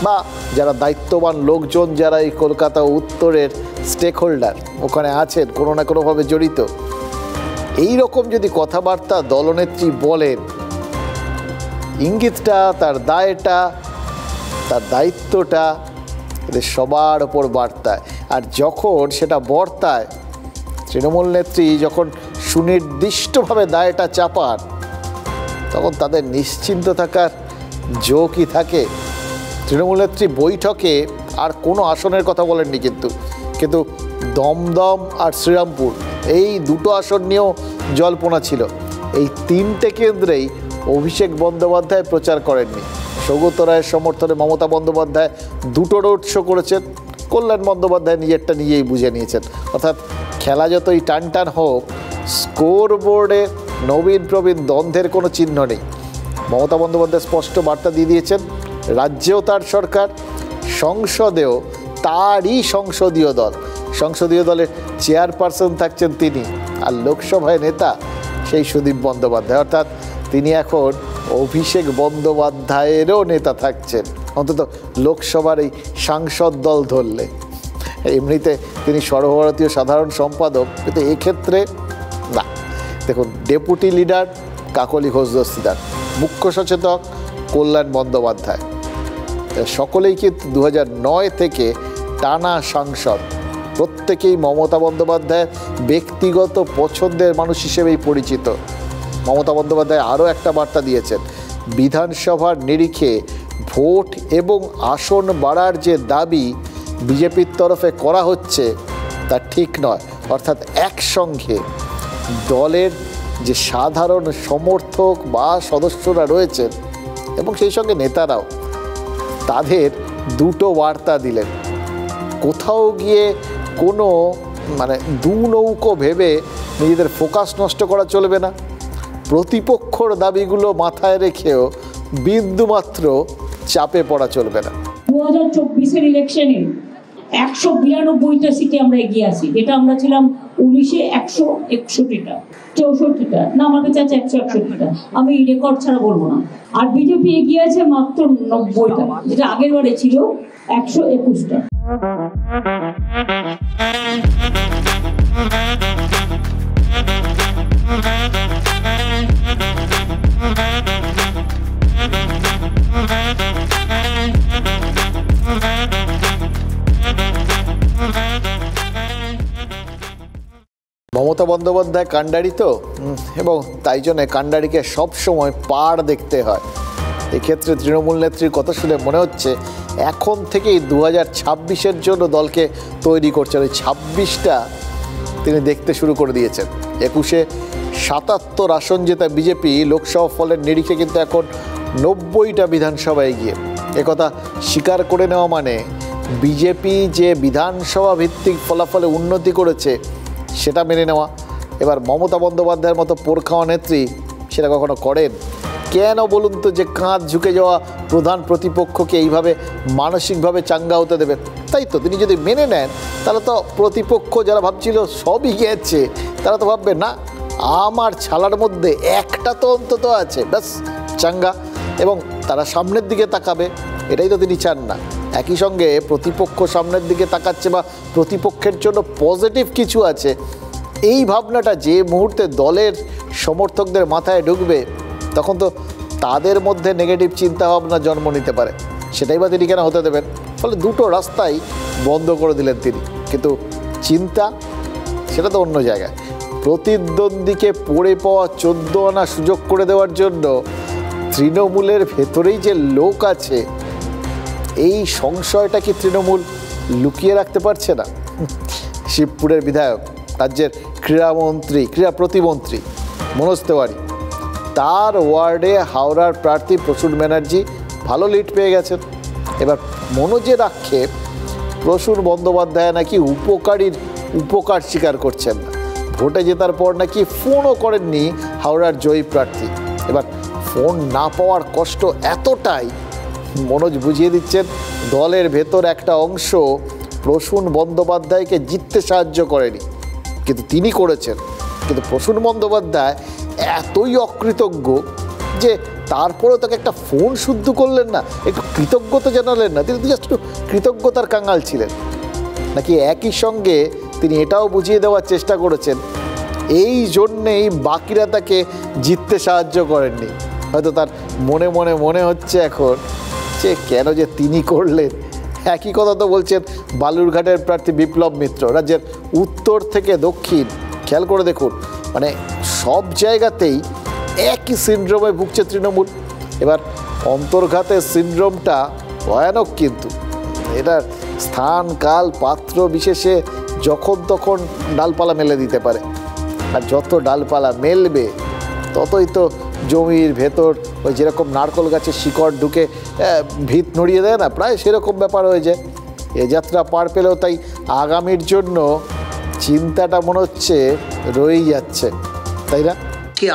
বা যারা দায়িত্ববান লোকজন, যারা এই কলকাতা উত্তরের স্টেক হোল্ডার ওখানে আছেন, কোনো না কোনোভাবে জড়িত, এই রকম যদি কথাবার্তা দলনেত্রী বলেন, ইঙ্গিতটা, তার দায়টা, তার দায়িত্বটা এদের সবার ওপর বার্তায়। আর যখন সেটা বর্তায়, তৃণমূল নেত্রী যখন সুনির্দিষ্টভাবে দায়টা চাপান, তখন তাদের নিশ্চিন্ত থাকার ঝোঁকই থাকে। তৃণমূল নেত্রী বৈঠকে আর কোনো আসনের কথা বলেননি, কিন্তু দমদম আর শ্রীরামপুর এই দুটো আসন নিয়েও জল্পনা ছিল। এই 3টে কেন্দ্রেই অভিষেক বন্দ্যোপাধ্যায় প্রচার করেননি। সৌগত রায়ের সমর্থনে মমতা বন্দ্যোপাধ্যায় 2টো রোড শো করেছেন। কল্যাণ বন্দ্যোপাধ্যায় নিজেরটা নিজেই বুঝে নিয়েছেন। অর্থাৎ খেলা যতই টান টান হোক, স্কোর বোর্ডে নবীন প্রবীণ দ্বন্দ্বের কোনো চিহ্ন নেই। মমতা বন্দ্যোপাধ্যায় স্পষ্ট বার্তা দিয়ে দিয়েছেন, রাজ্যেও তার সরকার, সংসদেও তারই সংসদীয় দল। সংসদীয় দলের চেয়ারপারসন থাকছেন তিনি, আর লোকসভায় নেতা সেই সুদীপ বন্দ্যোপাধ্যায়। অর্থাৎ তিনি এখন অভিষেক বন্দ্যোপাধ্যায়েরও নেতা থাকছেন। অন্তত লোকসভার এই সাংসদ দল ধরলে। এমনিতে তিনি সর্বভারতীয় সাধারণ সম্পাদক, কিন্তু এক্ষেত্রে না। দেখুন, ডেপুটি লিডার কাকলি ঘোষ দস্তিদার, মুখ্য সচেতক কল্যাণ বন্দ্যোপাধ্যায়, সকলেই কিন্তু 2009 থেকে টানা সাংসদ। প্রত্যেকেই মমতা বন্দ্যোপাধ্যায়ের ব্যক্তিগত পছন্দের মানুষ হিসেবেই পরিচিত। মমতা বন্দ্যোপাধ্যায় আরও একটা বার্তা দিয়েছেন, বিধানসভার নিরিখে ভোট এবং আসন বাড়ার যে দাবি বিজেপির তরফে করা হচ্ছে তা ঠিক নয়। অর্থাৎ একসঙ্গে দলের যে সাধারণ সমর্থক বা সদস্যরা রয়েছেন এবং সেই সঙ্গে নেতারাও, তাদের দুটো বার্তা দিলেন। কোথাও গিয়ে কোনো দু নৌকো ভেবে নিজেদের ফোকাস নষ্ট করা চলবে না, প্রতিপক্ষর দাবিগুলো মাথায় রেখেও বিন্দুমাত্র চাপে পড়া চলবে না। 2024-এর ইলেকশনে 192টা সিটে আমরা এগিয়ে আসি, যেটা আমরা ছিলাম 19-এ 161টা 64টা না, আমার কাছে আছে 161টা। আমি রেকর্ড ছাড়া বলবো না। আর বিজেপি এগিয়ে আছে মাত্র 90টা, যেটা আগের বারে ছিল 121টা। মমতা বন্দ্যোপাধ্যায় কাণ্ডারি তো, এবং তাই জন্য কাণ্ডারিকে সবসময় পাড় দেখতে হয়। এক্ষেত্রে তৃণমূল নেত্রীর কথা শুনে মনে হচ্ছে এখন থেকেই 2026-এর জন্য দলকে তৈরি করছেন। ওই 26টা তিনি দেখতে শুরু করে দিয়েছেন। 21-এ 77 আসন জেতা বিজেপি লোকসভা ফলের নিরিখে কিন্তু এখন 90টা বিধানসভায় গিয়ে একথা স্বীকার করে নেওয়া মানে বিজেপি যে বিধানসভা ভিত্তিক ফলাফলে উন্নতি করেছে সেটা মেনে নেওয়া। এবার মমতা বন্দ্যোপাধ্যায়ের মতো পোরখাওয়া নেত্রী সেটা কখনো করেন? কেন বলুন তো যে কাঁধ ঝুঁকে যাওয়া প্রধান প্রতিপক্ষকে এইভাবে মানসিকভাবে চাঙ্গা হতে দেবে? তাই তো, তিনি যদি মেনে নেন তাহলে তো প্রতিপক্ষ যারা ভাবছিল সবই গেছে, তারা তো ভাববে না আমার ছালার মধ্যে একটা তো অন্তত আছে, ব্যাস চাঙ্গা, এবং তারা সামনের দিকে তাকাবে। এটাই তো তিনি চান না। একই সঙ্গে প্রতিপক্ষ সামনের দিকে তাকাচ্ছে বা প্রতিপক্ষের জন্য পজিটিভ কিছু আছে, এই ভাবনাটা যে মুহূর্তে দলের সমর্থকদের মাথায় ঢুকবে তখন তো তাদের মধ্যে নেগেটিভ চিন্তাভাবনা জন্ম নিতে পারে। সেটাই বা তিনি কেন হতে দেবেন? ফলে দুটো রাস্তাই বন্ধ করে দিলেন তিনি। কিন্তু চিন্তা সেটা তো অন্য জায়গায়। প্রতিদ্বন্দ্বীকে পড়ে পাওয়া 14 আনা সুযোগ করে দেওয়ার জন্য তৃণমূলের ভেতরেই যে লোক আছে, এই সংশয়টা কি তৃণমূল লুকিয়ে রাখতে পারছে না? শিবপুরের বিধায়ক, রাজ্যের ক্রীড়ামন্ত্রী, ক্রীড়া প্রতিমন্ত্রী মনোজ তেওয়ারি, তার ওয়ার্ডে হাওড়ার প্রার্থী প্রসূন ব্যানার্জি ভালো লিড পেয়ে গেছেন। এবার মনোজের আক্ষেপ, প্রসূন বন্দ্যোপাধ্যায় নাকি উপকার স্বীকার করছেন না। ভোটে জেতার পর নাকি ফোনও করেননি হাওড়ার জয়ী প্রার্থী। এবার ফোন না পাওয়ার কষ্ট এতটাই, মনোজ বুঝিয়ে দিচ্ছেন দলের ভেতর একটা অংশ প্রসূন বন্দ্যোপাধ্যায়কে জিততে সাহায্য করেনি, কিন্তু তিনি করেছেন। কিন্তু প্রসূন বন্দ্যোপাধ্যায় এতই অকৃতজ্ঞ যে তারপরেও তাকে একটা ফোন শুদ্ধ করলেন না, একটু কৃতজ্ঞতা জানালেন না। তিনি জাস্ট একটু কৃতজ্ঞতার কাঙাল ছিলেন নাকি? একই সঙ্গে তিনি এটাও বুঝিয়ে দেওয়ার চেষ্টা করেছেন এই জন্যেই বাকিরা তাকে জিততে সাহায্য করেননি। হয়তো তার মনে হচ্ছে এখন যে কেন যে তিনি করলেন। একই কথা তো বলছেন বালুরঘাটের প্রার্থী বিপ্লব মিত্র। রাজ্যের উত্তর থেকে দক্ষিণ খেয়াল করে দেখুন, সব জায়গাতেই একই সিনড্রোমে ভুগছে তৃণমূল। এবার অন্তর্ঘাতের সিনড্রোমটা ভয়ানক, কিন্তু এটার স্থান কাল পাত্র বিশেষে যখন তখন ডালপালা মেলে দিতে পারে। আর যত ডালপালা মেলবে ততই তো জমির ভেতর ওই যেরকম নারকল গাছের শিকড় ঢুকে ভিত নড়িয়ে দেয় না, প্রায় সেরকম ব্যাপার হয়ে যায়। এ যাত্রা পার পেলেও তাই আগামীর জন্য চিন্তাটা মনে হচ্ছে রয়েই যাচ্ছে, তাই না?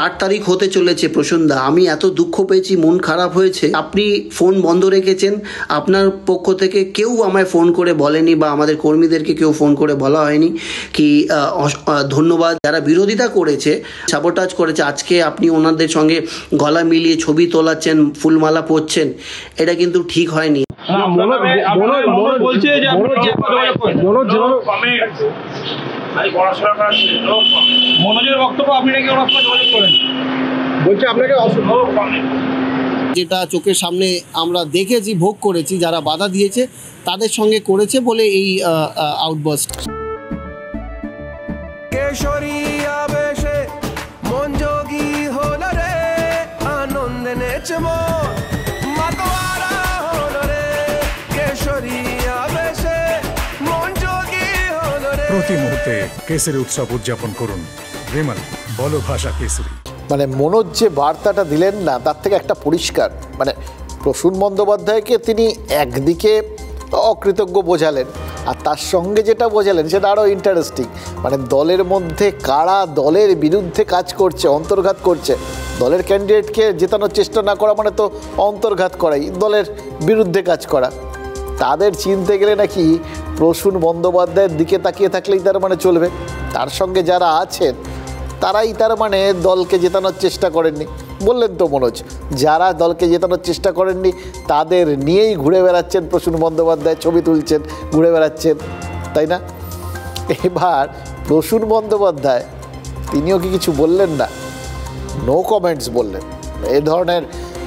8 তারিখ হতে চলেছে প্রসূনদা, আমি এত দুঃখ পেয়েছি, মন খারাপ হয়েছে। আপনি ফোন বন্ধ রেখেছেন, আপনার পক্ষ থেকে কেউ আমায় ফোন করে বলেনি বা আমাদের কর্মীদেরকে কেউ ফোন করে বলা হয়নি কি ধন্যবাদ। যারা বিরোধিতা করেছে, সাবোটাজ করেছে, আজকে আপনি ওনাদের সঙ্গে গলা মিলিয়ে ছবি তোলাচ্ছেন, ফুলমালা পরছেন, এটা কিন্তু ঠিক হয়নি। মনোজের বক্তব্য আপনি নাকি ওনার সঙ্গে যোগাযোগ করেন, বলছে আপনাকে যেটা চোখের সামনে আমরা দেখেছি, ভোগ করেছি, যারা বাধা দিয়েছে তাদের সঙ্গে করেছে বলে এই আউটবাস্ট। কেশরী আবেশে মন যোগী হলো রে, আনন্দে নেচে মন মাতোয়ারা হলো রে, কেশরী আবেশে মন যোগী হলো রে। প্রতি মুহূর্তে কেশরী উৎসব উদযাপন করুন। বিমল, বলো ভাষা কেশরী। মানে মনোজ যে বার্তাটা দিলেন না, তার থেকে একটা পরিষ্কার, মানে প্রসূন বন্দ্যোপাধ্যায়কে তিনি একদিকে অকৃতজ্ঞ বোঝালেন, আর তার সঙ্গে যেটা বোঝালেন সেটা আরও ইন্টারেস্টিং। মানে দলের মধ্যে কারা দলের বিরুদ্ধে কাজ করছে, অন্তর্ঘাত করছে, দলের ক্যান্ডিডেটকে জেতানোর চেষ্টা না করা মানে তো অন্তর্ঘাত করাই, দলের বিরুদ্ধে কাজ করা। তাদের চিনতে গেলে নাকি প্রসূন বন্দ্যোপাধ্যায়ের দিকে তাকিয়ে থাকলেই তার মানে চলবে, তার সঙ্গে যারা আছেন তারাই তার মানে দলকে জেতানোর চেষ্টা করেননি। বললেন তো মনোজ, যারা দলকে জেতানোর চেষ্টা করেননি তাদের নিয়েই ঘুরে বেড়াচ্ছেন প্রসূন বন্দ্যোপাধ্যায়, ছবি তুলছেন, ঘুরে বেড়াচ্ছেন, তাই না? এবার প্রসূন বন্দ্যোপাধ্যায় তিনিও কি কিছু বললেন না? নো কমেন্টস বললেন। এ ধরনের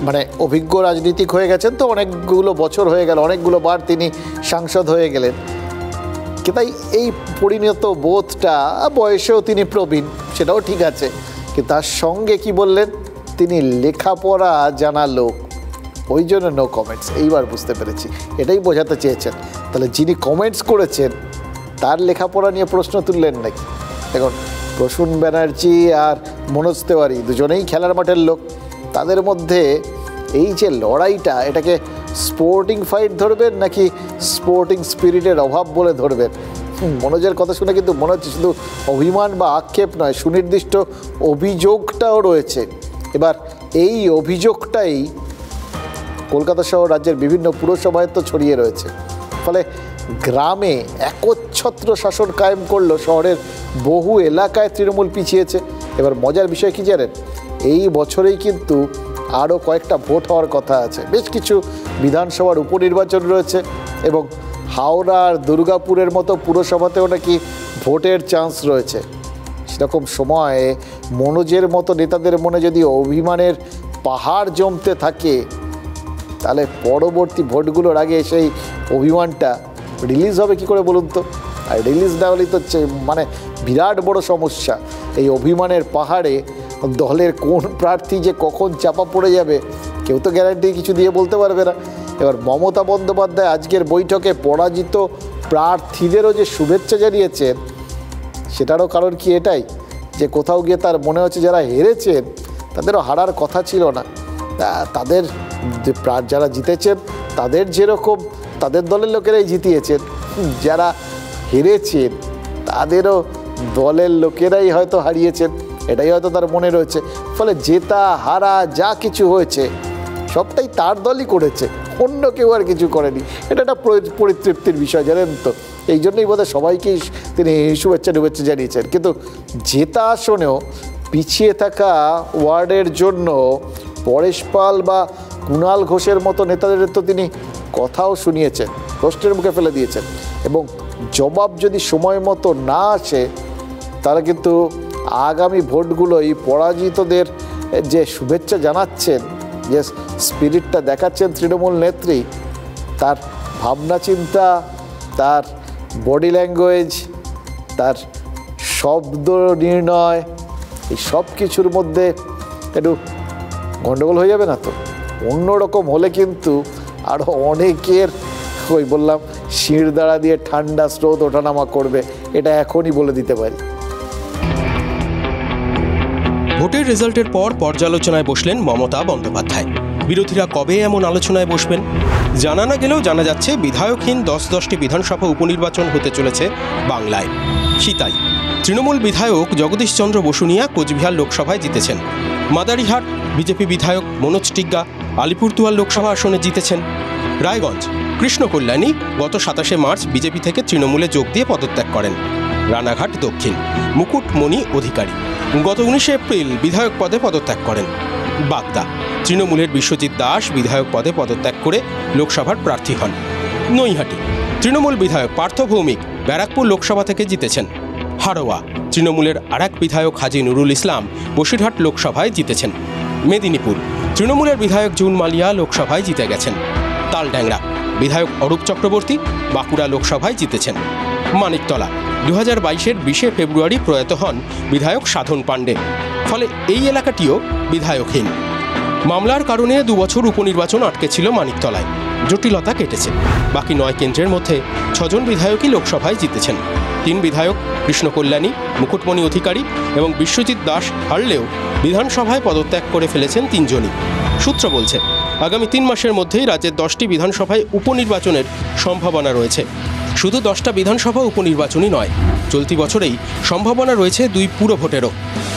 মানে অভিজ্ঞ রাজনীতিক হয়ে গেছেন তো, অনেকগুলো বছর হয়ে গেল, অনেকগুলো বার তিনি সাংসদ হয়ে গেলেন, তাই এই পরিণত বোধটা, বয়সেও তিনি প্রবীণ, সেটাও ঠিক আছে, কিন্তু তার সঙ্গে কি বললেন, তিনি লেখাপড়া জানা লোক, ওই জন্য নো কমেন্টস। এইবার বুঝতে পেরেছি, এটাই বোঝাতে চেয়েছেন। তাহলে যিনি কমেন্টস করেছেন তার লেখাপড়া নিয়ে প্রশ্ন তুললেন নাকি? দেখুন, প্রসূন ব্যানার্জি আর মনোজ তেওয়ারি দুজনেই খেলার মাঠের লোক, তাদের মধ্যে এই যে লড়াইটা, এটাকে স্পোর্টিং ফাইট ধরবেন নাকি স্পোর্টিং স্পিরিটের অভাব বলে ধরবেন? মনোজের কথা শুনে কিন্তু মনে হচ্ছে শুধু অভিমান বা আক্ষেপ নয়, সুনির্দিষ্ট অভিযোগটাও রয়েছে। এবার এই অভিযোগটাই কলকাতা সহ রাজ্যের বিভিন্ন পুরসভায় তো ছড়িয়ে রয়েছে। ফলে গ্রামে একচ্ছত্র শাসন কায়েম করলো, শহরের বহু এলাকায় তৃণমূল পিছিয়েছে। এবার মজার বিষয় কি জানেন, এই বছরেই কিন্তু আরও কয়েকটা ভোট হওয়ার কথা আছে, বেশ কিছু বিধানসভার উপনির্বাচন রয়েছে, এবং হাওড়া আর দুর্গাপুরের মতো পুরসভাতেও নাকি ভোটের চান্স রয়েছে। সেরকম সময়ে মনোজের মতো নেতাদের মনে যদি অভিমানের পাহাড় জমতে থাকে, তাহলে পরবর্তী ভোটগুলোর আগে সেই অভিমানটা রিলিজ হবে কি করে বলুন তো? আর রিলিজ না হলেই তো মানে বিরাট বড় সমস্যা। এই অভিমানের পাহাড়ে দলের কোন প্রার্থী যে কখন চাপা পড়ে যাবে কেউ তো গ্যারান্টি কিছু দিয়ে বলতে পারবে না। এবার মমতা বন্দ্যোপাধ্যায় আজকের বৈঠকে পরাজিত প্রার্থীদেরও যে শুভেচ্ছা জানিয়েছেন, সেটারও কারণ কি এটাই যে কোথাও গিয়ে তার মনে হচ্ছে যারা হেরেছেন তাদেরও হারার কথা ছিল না, তাদের যারা জিতেছেন তাদের যেরকম তাদের দলের লোকেরাই জিতিয়েছেন, যারা হেরেছেন তাদেরও দলের লোকেরাই হয়তো হারিয়েছেন, এটাই হয়তো তার মনে রয়েছে। ফলে জেতা হারা যা কিছু হয়েছে সবটাই তার দলই করেছে, অন্য কেউ আর কিছু করেনি। এটা একটা পরিতৃপ্তির বিষয়, জানেন তো। এই জন্যই বোধহয় সবাইকেই তিনি শুভেচ্ছা টুভেচ্ছা জানিয়েছেন। কিন্তু জেতা আসনেও পিছিয়ে থাকা ওয়ার্ডের জন্য পরেশ পাল বা কুণাল ঘোষের মতো নেতাদের তো তিনি কথাও শুনিয়েছেন, প্রশ্নের মুখে ফেলে দিয়েছেন, এবং জবাব যদি সময় মতো না আসে তাহলে কিন্তু আগামী ভোটগুলোই পরাজিতদের যে শুভেচ্ছা জানাচ্ছেন, যে স্পিরিটটা দেখাচ্ছেন তৃণমূল নেত্রী, তার ভাবনা চিন্তা, তার বডি ল্যাঙ্গুয়েজ, তার শব্দ নির্ণয়, এই সব কিছুর মধ্যে একটু গণ্ডগোল হয়ে যাবে না তো? অন্যরকম হলে কিন্তু আরও অনেকের ওই বললাম শিরদাঁড়া দিয়ে ঠান্ডা স্রোত ওঠানামা করবে, এটা এখনই বলে দিতে পারি। ভোটের রেজাল্টের পর পর্যালোচনায় বসলেন মমতা বন্দ্যোপাধ্যায়। বিরোধীরা কবে এমন আলোচনায় বসবেন জানা না গেলেও জানা যাচ্ছে বিধায়কহীন 10-10টি বিধানসভা উপনির্বাচন হতে চলেছে বাংলায়। সিতাই তৃণমূল বিধায়ক জগদীশ চন্দ্র বসুনিয়া কোচবিহার লোকসভায় জিতেছেন। মাদারিহাট বিজেপি বিধায়ক মনোজ টিগ্গা আলিপুরদুয়ার লোকসভা আসনে জিতেছেন। রায়গঞ্জ কৃষ্ণ কল্যাণী গত 27শে মার্চ বিজেপি থেকে তৃণমূলে যোগ দিয়ে পদত্যাগ করেন। রানাঘাট দক্ষিণ মুকুটমণি অধিকারী গত 19 এপ্রিল বিধায়ক পদে পদত্যাগ করেন। বাগদা তৃণমূলের বিশ্বজিৎ দাস বিধায়ক পদে পদত্যাগ করে লোকসভার প্রার্থী হন। নৈহাটি তৃণমূল বিধায়ক পার্থ ভৌমিক ব্যারাকপুর লোকসভা থেকে জিতেছেন। হাড়োয়া তৃণমূলের আরেক বিধায়ক হাজী নুরুল ইসলাম বসিরহাট লোকসভায় জিতেছেন। মেদিনীপুর তৃণমূলের বিধায়ক জুন মালিয়া লোকসভায় জিতে গেছেন। তালড্যাংরা বিধায়ক অরূপ চক্রবর্তী বাঁকুড়া লোকসভায় জিতেছেন। মানিকতলা 2022-এর 20 ফেব্রুয়ারি প্রয়াত হন বিধায়ক সাধন পাণ্ডে, ফলে এই এলাকাটিও বিধায়কহীন। মামলার কারণে 2 বছর উপনির্বাচন আটকে ছিল মানিকতলায়, জটিলতা কেটেছে। বাকি 9 কেন্দ্রের মধ্যে 6 জন বিধায়কই লোকসভায় জিতেছেন। 3 বিধায়ক কৃষ্ণ কল্যাণী, মুকুটমণি অধিকারী এবং বিশ্বজিৎ দাস হারলেও বিধানসভায় পদত্যাগ করে ফেলেছেন 3 জনই। সূত্র বলছে আগামী 3 মাসের মধ্যেই রাজ্যের 10টি বিধানসভায় উপনির্বাচনের সম্ভাবনা রয়েছে। শুধু 10টা বিধানসভা উপনির্বাচনই নয়, চলতি বছরেই সম্ভাবনা রয়েছে 2 পুর ভোটেরও।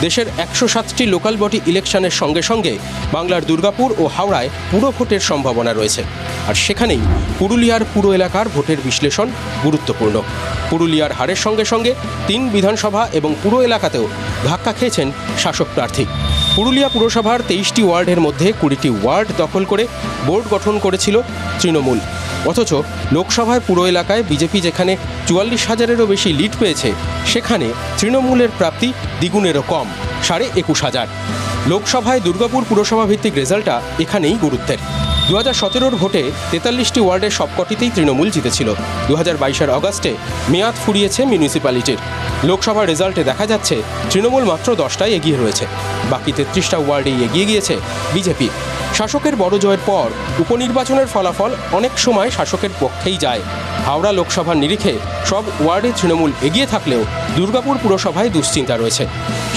দেশের 107টি লোকাল বডি ইলেকশনের সঙ্গে সঙ্গে বাংলার দুর্গাপুর ও হাওড়ায় পুর ভোটের সম্ভাবনা রয়েছে। আর সেখানেই পুরুলিয়ার পুর এলাকার ভোটের বিশ্লেষণ গুরুত্বপূর্ণ। পুরুলিয়ার হারের সঙ্গে সঙ্গে 3 বিধানসভা এবং পুর এলাকাতেও ধাক্কা খেয়েছেন শাসক প্রার্থী। পুরুলিয়া পুরসভার 23টি ওয়ার্ডের মধ্যে 20টি ওয়ার্ড দখল করে বোর্ড গঠন করেছিল তৃণমূল। অথচ লোকসভায় পুর এলাকায় বিজেপি যেখানে 44,000-এরও বেশি লিড পেয়েছে, সেখানে তৃণমূলের প্রাপ্তি দ্বিগুণেরও কম, 21,500। লোকসভায় দুর্গাপুর পুরসভা ভিত্তিক রেজাল্টটা এখানেই গুরুত্বের। 2017-র ভোটে 43টি ওয়ার্ডের সবকটিতেই তৃণমূল জিতেছিল। 2022-এর অগাস্টে মেয়াদ ফুরিয়েছে মিউনিসিপ্যালিটির। লোকসভার রেজাল্টে দেখা যাচ্ছে তৃণমূল মাত্র 10টায় এগিয়ে রয়েছে, বাকি 33টা ওয়ার্ডেই এগিয়ে গিয়েছে বিজেপি। শাসকের বড় জয়ের পর উপনির্বাচনের ফলাফল অনেক সময় শাসকের পক্ষেই যায়। হাওড়া লোকসভার নিরিখে সব ওয়ার্ডে তৃণমূল এগিয়ে থাকলেও দুর্গাপুর পুরসভায় দুশ্চিন্তা রয়েছে।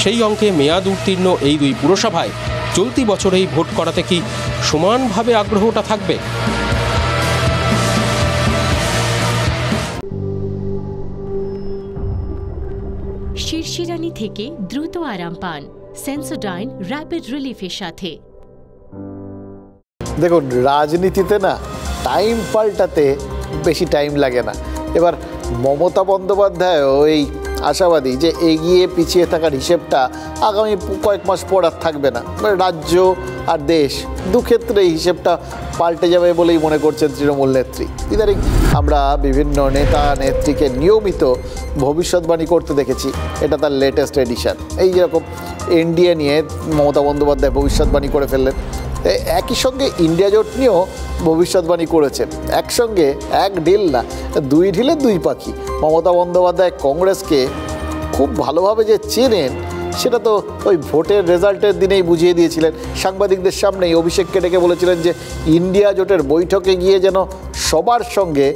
সেই অঙ্কে মেয়াদ উত্তীর্ণ এই 2 পুরসভায় চলতি বছরেই ভোট করাতে কি সমানভাবে আগ্রহটা থাকবে? শিরশিরানি থেকে দ্রুত আরাম পান সেন্সোডাইন র্যাপিড রিলিফের সাথে। দেখুন, রাজনীতিতে না টাইম পাল্টাতে বেশি টাইম লাগে না। এবার মমতা বন্দ্যোপাধ্যায় এই আশাবাদী যে এগিয়ে পিছিয়ে থাকার হিসেবটা আগামী কয়েক মাস পর আর থাকবে না। রাজ্য আর দেশ দুক্ষেত্রে এই হিসেবটা পাল্টে যাবে বলেই মনে করছেন তৃণমূল নেত্রী। ইদানিং আমরা বিভিন্ন নেতা নেত্রীকে নিয়মিত ভবিষ্যৎবাণী করতে দেখেছি, এটা তার লেটেস্ট এডিশন। এই যেরকম এনডিএ নিয়ে মমতা বন্দ্যোপাধ্যায় ভবিষ্যৎবাণী করে ফেললেন, একই সঙ্গে ইন্ডিয়া জোট নিয়েও ভবিষ্যৎবাণী করেছেন। একসঙ্গে এক ঢিল না, 2 ঢিলে 2 পাখি। মমতা বন্দ্যোপাধ্যায় কংগ্রেসকে খুব ভালোভাবে যে চেনেন সেটা তো ওই ভোটের রেজাল্টের দিনেই বুঝিয়ে দিয়েছিলেন। সাংবাদিকদের সামনেই অভিষেককে ডেকে বলেছিলেন যে ইন্ডিয়া জোটের বৈঠকে গিয়ে যেন সবার সঙ্গে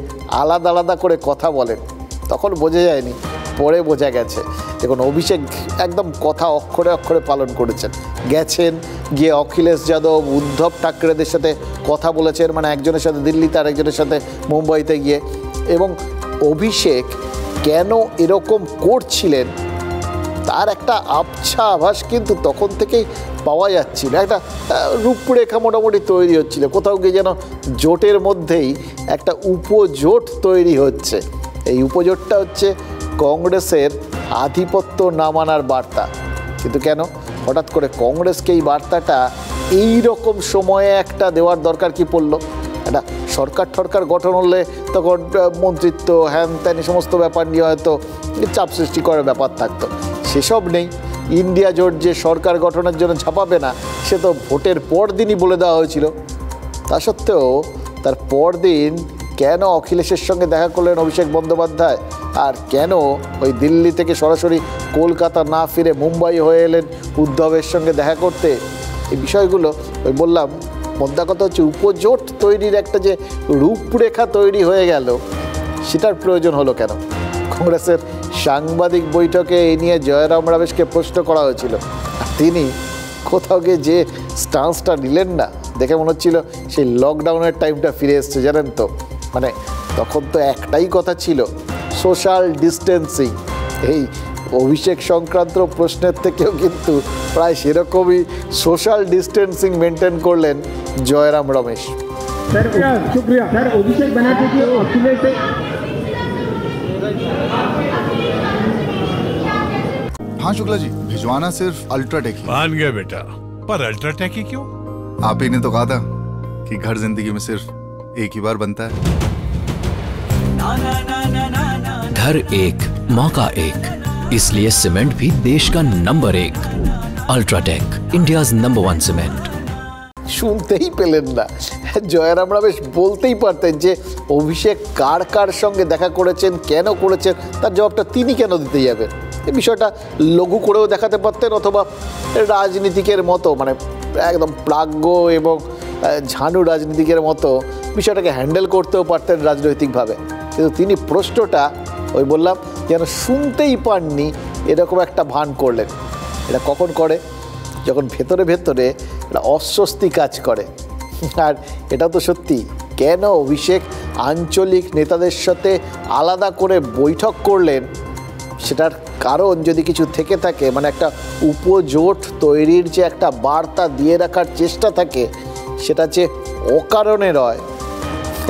আলাদা আলাদা করে কথা বলেন। তখন বোঝা যায়নি, পরে বোঝা গেছে। দেখুন, অভিষেক একদম কথা অক্ষরে অক্ষরে পালন করেছেন। গেছেন, গিয়ে অখিলেশ যাদব, উদ্ধব ঠাকরেদের সাথে কথা বলেছেন, মানে একজনের সাথে দিল্লিতে আর একজনের সাথে মুম্বাইতে গিয়ে। এবং অভিষেক কেন এরকম করছিলেন তার একটা আবছা আভাস কিন্তু তখন থেকেই পাওয়া যাচ্ছিল। একটা রূপরেখা মোটামুটি তৈরি হচ্ছিল, কোথাও গিয়ে যেন জোটের মধ্যেই একটা উপজোট তৈরি হচ্ছে। এই উপজোটটা হচ্ছে কংগ্রেসের আধিপত্য না মানার বার্তা। কিন্তু কেন হঠাৎ করে কংগ্রেসকে এই বার্তাটা এই রকম সময়ে একটা দেওয়ার দরকার কি পড়লো? একটা সরকার ঠরকার গঠন হলে তখন মন্ত্রিত্ব হ্যান ত্যান সমস্ত ব্যাপার নিয়ে হয়তো চাপ সৃষ্টি করার ব্যাপার থাকতো, সেসব নেই। ইন্ডিয়া জোট যে সরকার গঠনের জন্য ঝাঁপাবে না সে তো ভোটের পর দিনই বলে দেওয়া হয়েছিল। তা সত্ত্বেও তার পরদিন কেন অখিলেশের সঙ্গে দেখা করলেন অভিষেক বন্দ্যোপাধ্যায়, আর কেন ওই দিল্লি থেকে সরাসরি কলকাতা না ফিরে মুম্বাই হয়ে এলেন উদ্ধবের সঙ্গে দেখা করতে, এই বিষয়গুলো ওই বললাম মোদ্দা কথা হচ্ছে উপজোট তৈরির একটা যে রূপরেখা তৈরি হয়ে গেল সেটার প্রয়োজন হলো কেন? কংগ্রেসের সাংবাদিক বৈঠকে এই নিয়ে জয়রাম রমেশকে প্রশ্ন করা হয়েছিল, আর তিনি কোথাও গিয়ে যে স্টান্সটা নিলেন না, দেখে মনে হচ্ছিল সেই লকডাউনের টাইমটা ফিরে এসছে, জানেন তো। মানে তখন তো একটাই কথা ছিল, সোশ্যাল ডিস্টেন্সিং। এই অভিষেক সংক্রান্ত প্রশ্নের থেকেও কিন্তু প্রায় সেরকমই সোশ্যাল ডিস্টেন্সিং মেনটেন করলেন জয়রাম রমেশ। शुक्रिया सर। अभिषेक बनर्जी की अखिलेश हाँ शुक्ला जी, भिजवाना सिर्फ अल्ट्राटेक ही। मान गया बेटा, पर अल्ट्राटेक ही क्यों? आप ही ने तो कहा था कि घर जिंदगी में सिर्फ एक ही बार बनता है। घर एक मौका एक, इसलिए सीमेंट भी देश का number 1। UltraTech, India's number 1 cement. শুনতেই পেলেন না, জয়রামরা বেশ বলতেই পারতেন যে অভিষেক কার কার সঙ্গে দেখা করেছেন, কেন করেছেন, তার জবাবটা তিনি কেন দিতে যাবেন। এই বিষয়টা লঘু করেও দেখাতে পারতেন, অথবা রাজনীতিকের মতো মানে একদম প্রাজ্ঞ এবং ঝানু রাজনীতিকের মতো বিষয়টাকে হ্যান্ডেল করতেও পারতেন রাজনৈতিকভাবে। কিন্তু তিনি প্রশ্নটা ওই বললাম যেন শুনতেই পাননি এরকম একটা ভান করলেন। এটা কখন করে? যখন ভেতরে ভেতরে একটা অস্বস্তি কাজ করে। আর এটা তো সত্যি, কেন অভিষেক আঞ্চলিক নেতাদের সাথে আলাদা করে বৈঠক করলেন সেটার কারণ যদি কিছু থেকে থাকে, মানে একটা উপজোট তৈরির যে একটা বার্তা দিয়ে রাখার চেষ্টা থাকে, সেটা যে অকারণে নয়।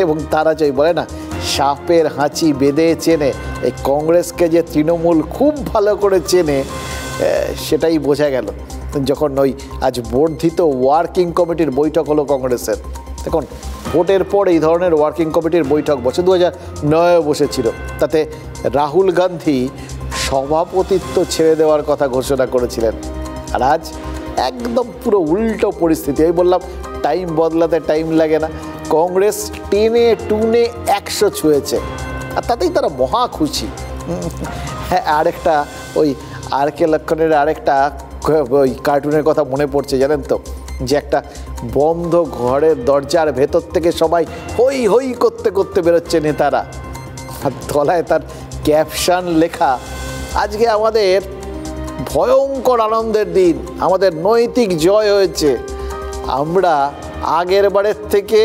এবং তারা যে বলে না সাপের হাঁচি বেঁধে চেনে, এই কংগ্রেসকে যে তৃণমূল খুব ভালো করে চেনে সেটাই বোঝা গেল যখন ওই আজ বর্ধিত ওয়ার্কিং কমিটির বৈঠক হলো কংগ্রেসের। দেখুন, ভোটের পর এই ধরনের ওয়ার্কিং কমিটির বৈঠক বছর 2009 বসেছিল, তাতে রাহুল গান্ধী সভাপতিত্ব ছেড়ে দেওয়ার কথা ঘোষণা করেছিলেন। আর আজ একদম পুরো উল্টো পরিস্থিতি। আমি বললাম টাইম বদলাতে টাইম লাগে না, কংগ্রেস টেনে টুনে 100 ছুঁয়েছে, আর তাতেই তারা মহা খুশি। হ্যাঁ, আরেকটা ওই আর কে লক্ষণের আরেকটা ওই কার্টুনের কথা মনে পড়ছে, জানেন তো, যে একটা বন্ধ ঘরের দরজার ভেতর থেকে সবাই হই হই করতে করতে বেরোচ্ছে নেতারা, আর তলায় তার ক্যাপশন লেখা, আজকে আমাদের ভয়ঙ্কর আনন্দের দিন, আমাদের নৈতিক জয় হয়েছে, আমরা আগের বারের থেকে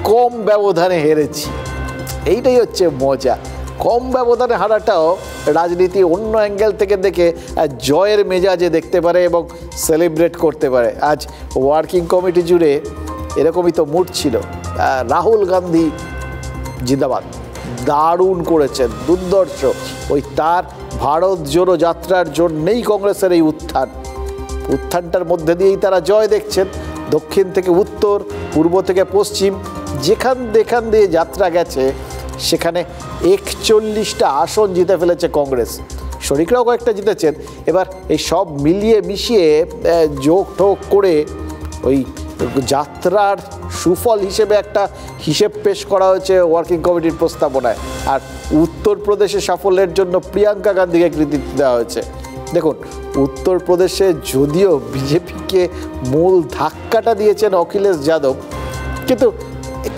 কম ব্যবধানে হেরেছি। এইটাই হচ্ছে মজা। কম ব্যবধানে হারাটাও রাজনীতি অন্য অ্যাঙ্গেল থেকে দেখে জয়ের মেজাজে দেখতে পারে এবং সেলিব্রেট করতে পারে। আজ ওয়ার্কিং কমিটি জুড়ে এরকমই তো মুড ছিল। রাহুল গান্ধী জিন্দাবাদ, দারুণ করেছেন, দুর্ধর্ষ। ওই তার ভারত জোড়ো যাত্রার জন্যেই কংগ্রেসের এই উত্থানটার মধ্যে দিয়েই তারা জয় দেখছেন। দক্ষিণ থেকে উত্তর, পূর্ব থেকে পশ্চিম, যেখান দিয়ে যাত্রা গেছে সেখানে 41টা আসন জিতে ফেলেছে কংগ্রেস। শরিকরাও কয়েকটা জিতেছেন। এবার এই সব মিলিয়ে মিশিয়ে যোগ ঠোক করে ওই যাত্রার সুফল হিসেবে একটা হিসেব পেশ করা হয়েছে ওয়ার্কিং কমিটির প্রস্তাবনায়। আর উত্তরপ্রদেশে সাফল্যের জন্য প্রিয়াঙ্কা গান্ধীকে কৃতিত্ব দেওয়া হয়েছে। দেখুন, উত্তরপ্রদেশে যদিও বিজেপিকে মূল ধাক্কাটা দিয়েছেন অখিলেশ যাদব, কিন্তু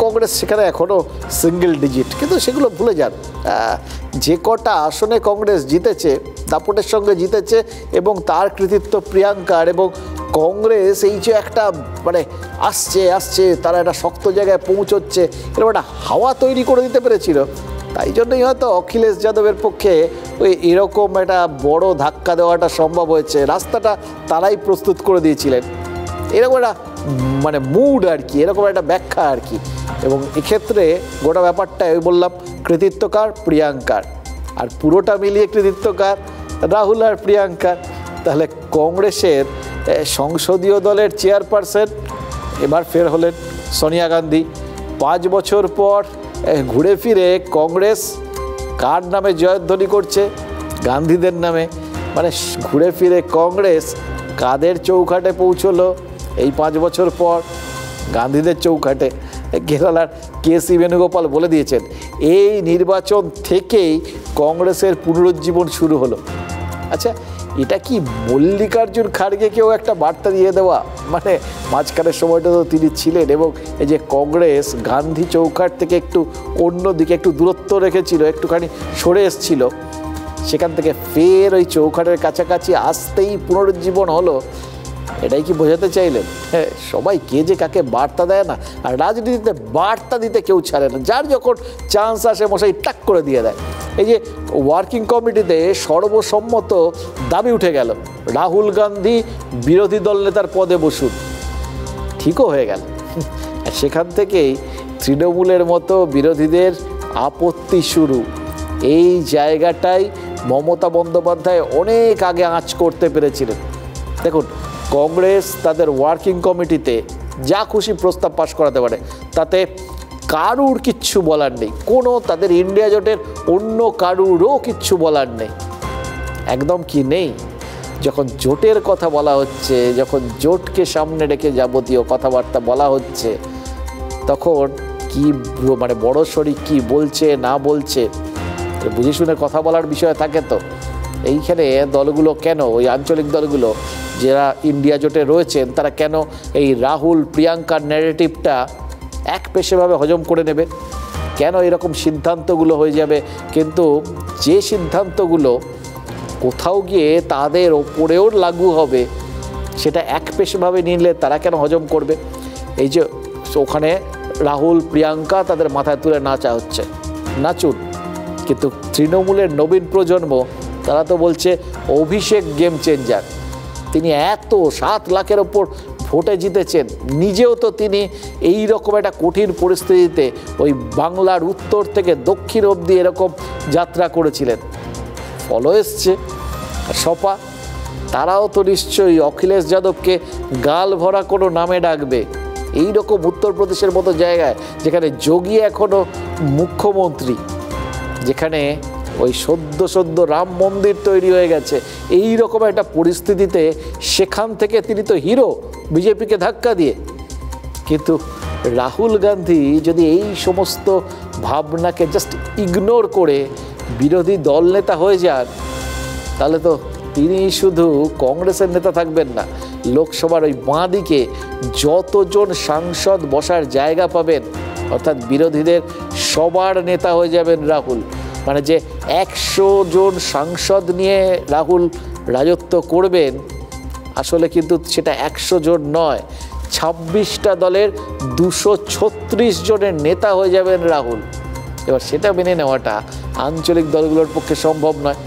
কংগ্রেস সেখানে এখনও সিঙ্গেল ডিজিট। কিন্তু সেগুলো ভুলে যান, যে কটা আসনে কংগ্রেস জিতেছে দাপটের সঙ্গে জিতেছে, এবং তার কৃতিত্ব প্রিয়াঙ্কার। এবং কংগ্রেস এই যে একটা মানে আসছে তারা একটা শক্ত জায়গায় পৌঁছচ্ছে, এরকম একটা হাওয়া তৈরি করে দিতে পেরেছিল। তাই জন্যই হয়তো অখিলেশ যাদবের পক্ষে ওই এরকম একটা বড় ধাক্কা দেওয়াটা সম্ভব হয়েছে। রাস্তাটা তারাই প্রস্তুত করে দিয়েছিলেন। এরকম একটা মানে মুড আর কি, এরকম একটা ব্যাখ্যা আর কি। এবং এক্ষেত্রে গোটা ব্যাপারটা ওই বললাম কৃতিত্বকার প্রিয়াঙ্কার, আর পুরোটা মিলিয়ে কৃতিত্বকার রাহুল আর প্রিয়াঙ্কার। তাহলে কংগ্রেসের সংসদীয় দলের চেয়ারপারসন এবার ফের হলেন সোনিয়া গান্ধী। 5 বছর পর ঘুরে ফিরে কংগ্রেস কার নামে জয়ধ্বনি করছে? গান্ধীদের নামে। মানে ঘুরে ফিরে কংগ্রেস কাদের চৌকাঠে পৌঁছলো এই 5 বছর পর? গান্ধীদের চৌকাঠে। কেরালার কেসি বেণুগোপাল বলে দিয়েছেন এই নির্বাচন থেকেই কংগ্রেসের পুনরুজ্জীবন শুরু হলো। আচ্ছা, এটা কি মল্লিকার্জুন খাড়গেকেও একটা বার্তা দিয়ে দেওয়া? মানে মাঝখানের সময়টা তো তিনি ছিলেন, এবং এই যে কংগ্রেস গান্ধী চৌকাঠ থেকে একটু অন্যদিকে একটু দূরত্ব রেখেছিল, একটুখানি সরে এসছিল, সেখান থেকে ফের ওই চৌকাঠের কাছাকাছি আসতেই পুনরুজ্জীবন হলো। এটাই কি বোঝাতে চাইলেন? হ্যাঁ, সবাই কে যে কাকে বার্তা দেয় না, আর রাজনীতিতে বার্তা দিতে কেউ ছাড়ে না। যার যখন চান্স আসে মশাই টাক করে দিয়ে দেয়। এই যে ওয়ার্কিং কমিটিতে সর্বসম্মত দাবি উঠে গেল রাহুল গান্ধী বিরোধী দল নেতার পদে বসুন, ঠিকও হয়ে গেল। সেখান থেকেই তৃণমূলের মতো বিরোধীদের আপত্তি শুরু। এই জায়গাটাই মমতা বন্দ্যোপাধ্যায় অনেক আগে আঁচ করতে পেরেছিলেন। দেখুন, কংগ্রেস তাদের ওয়ার্কিং কমিটিতে যা খুশি প্রস্তাব পাশ করাতে পারে, তাতে কারুর কিচ্ছু বলার নেই, কোনো তাদের ইন্ডিয়া জোটের অন্য কারুরও কিচ্ছু বলার নেই, একদম কি নেই। যখন জোটের কথা বলা হচ্ছে, যখন জোটকে সামনে রেখে যাবতীয় কথাবার্তা বলা হচ্ছে, তখন কি মানে বড়সড়ি কি বলছে না বলছে বুঝে শুনে কথা বলার বিষয় থাকে। তো এইখানে দলগুলো কেন, ওই আঞ্চলিক দলগুলো যারা ইন্ডিয়া জোটে রয়েছেন, তারা কেন এই রাহুল প্রিয়াঙ্কার ন্যারেটিভটা এক পেশেভাবে হজম করে নেবে? কেন এরকম সিদ্ধান্তগুলো হয়ে যাবে? কিন্তু যে সিদ্ধান্তগুলো কোথাও গিয়ে তাদের ওপরেও লাগু হবে, সেটা এক পেশেভাবে নিলে তারা কেন হজম করবে? এই যে ওখানে রাহুল প্রিয়াঙ্কা তাদের মাথায় তুলে নাচা হচ্ছে, নাচুন, কিন্তু তৃণমূলের নবীন প্রজন্ম তারা তো বলছে অভিষেক গেম চেঞ্জার। তিনি এত 7 লাখের ওপর ভোটে জিতেছেন, নিজেও তো তিনি এই রকম একটা কঠিন পরিস্থিতিতে ওই বাংলার উত্তর থেকে দক্ষিণ অবধি এরকম যাত্রা করেছিলেন, ফলো এসছে। আর সপা তারাও তো নিশ্চয়ই অখিলেশ যাদবকে গাল ভরা কোনো নামে ডাকবে। এই রকম উত্তরপ্রদেশের মতো জায়গায়, যেখানে যোগী এখনো মুখ্যমন্ত্রী, যেখানে ওই সদ্য রাম মন্দির তৈরি হয়ে গেছে, এই রকম একটা পরিস্থিতিতে সেখান থেকে তিনি তো হিরো বিজেপিকে ধাক্কা দিয়ে। কিন্তু রাহুল গান্ধী যদি এই সমস্ত ভাবনাকে জাস্ট ইগনোর করে বিরোধী দল নেতা হয়ে যান, তাহলে তো তিনি শুধু কংগ্রেসের নেতা থাকবেন না, লোকসভার ওই বাঁ দিকে যতজন সাংসদ বসার জায়গা পাবেন, অর্থাৎ বিরোধীদের সবার নেতা হয়ে যাবেন রাহুল। মানে যে 100 জন সাংসদ নিয়ে রাহুল রাজত্ব করবেন, আসলে কিন্তু সেটা 100 জন নয়, 26টা দলের 236 জনের নেতা হয়ে যাবেন রাহুল। এবার সেটা মেনে নেওয়াটা আঞ্চলিক দলগুলোর পক্ষে সম্ভব নয়।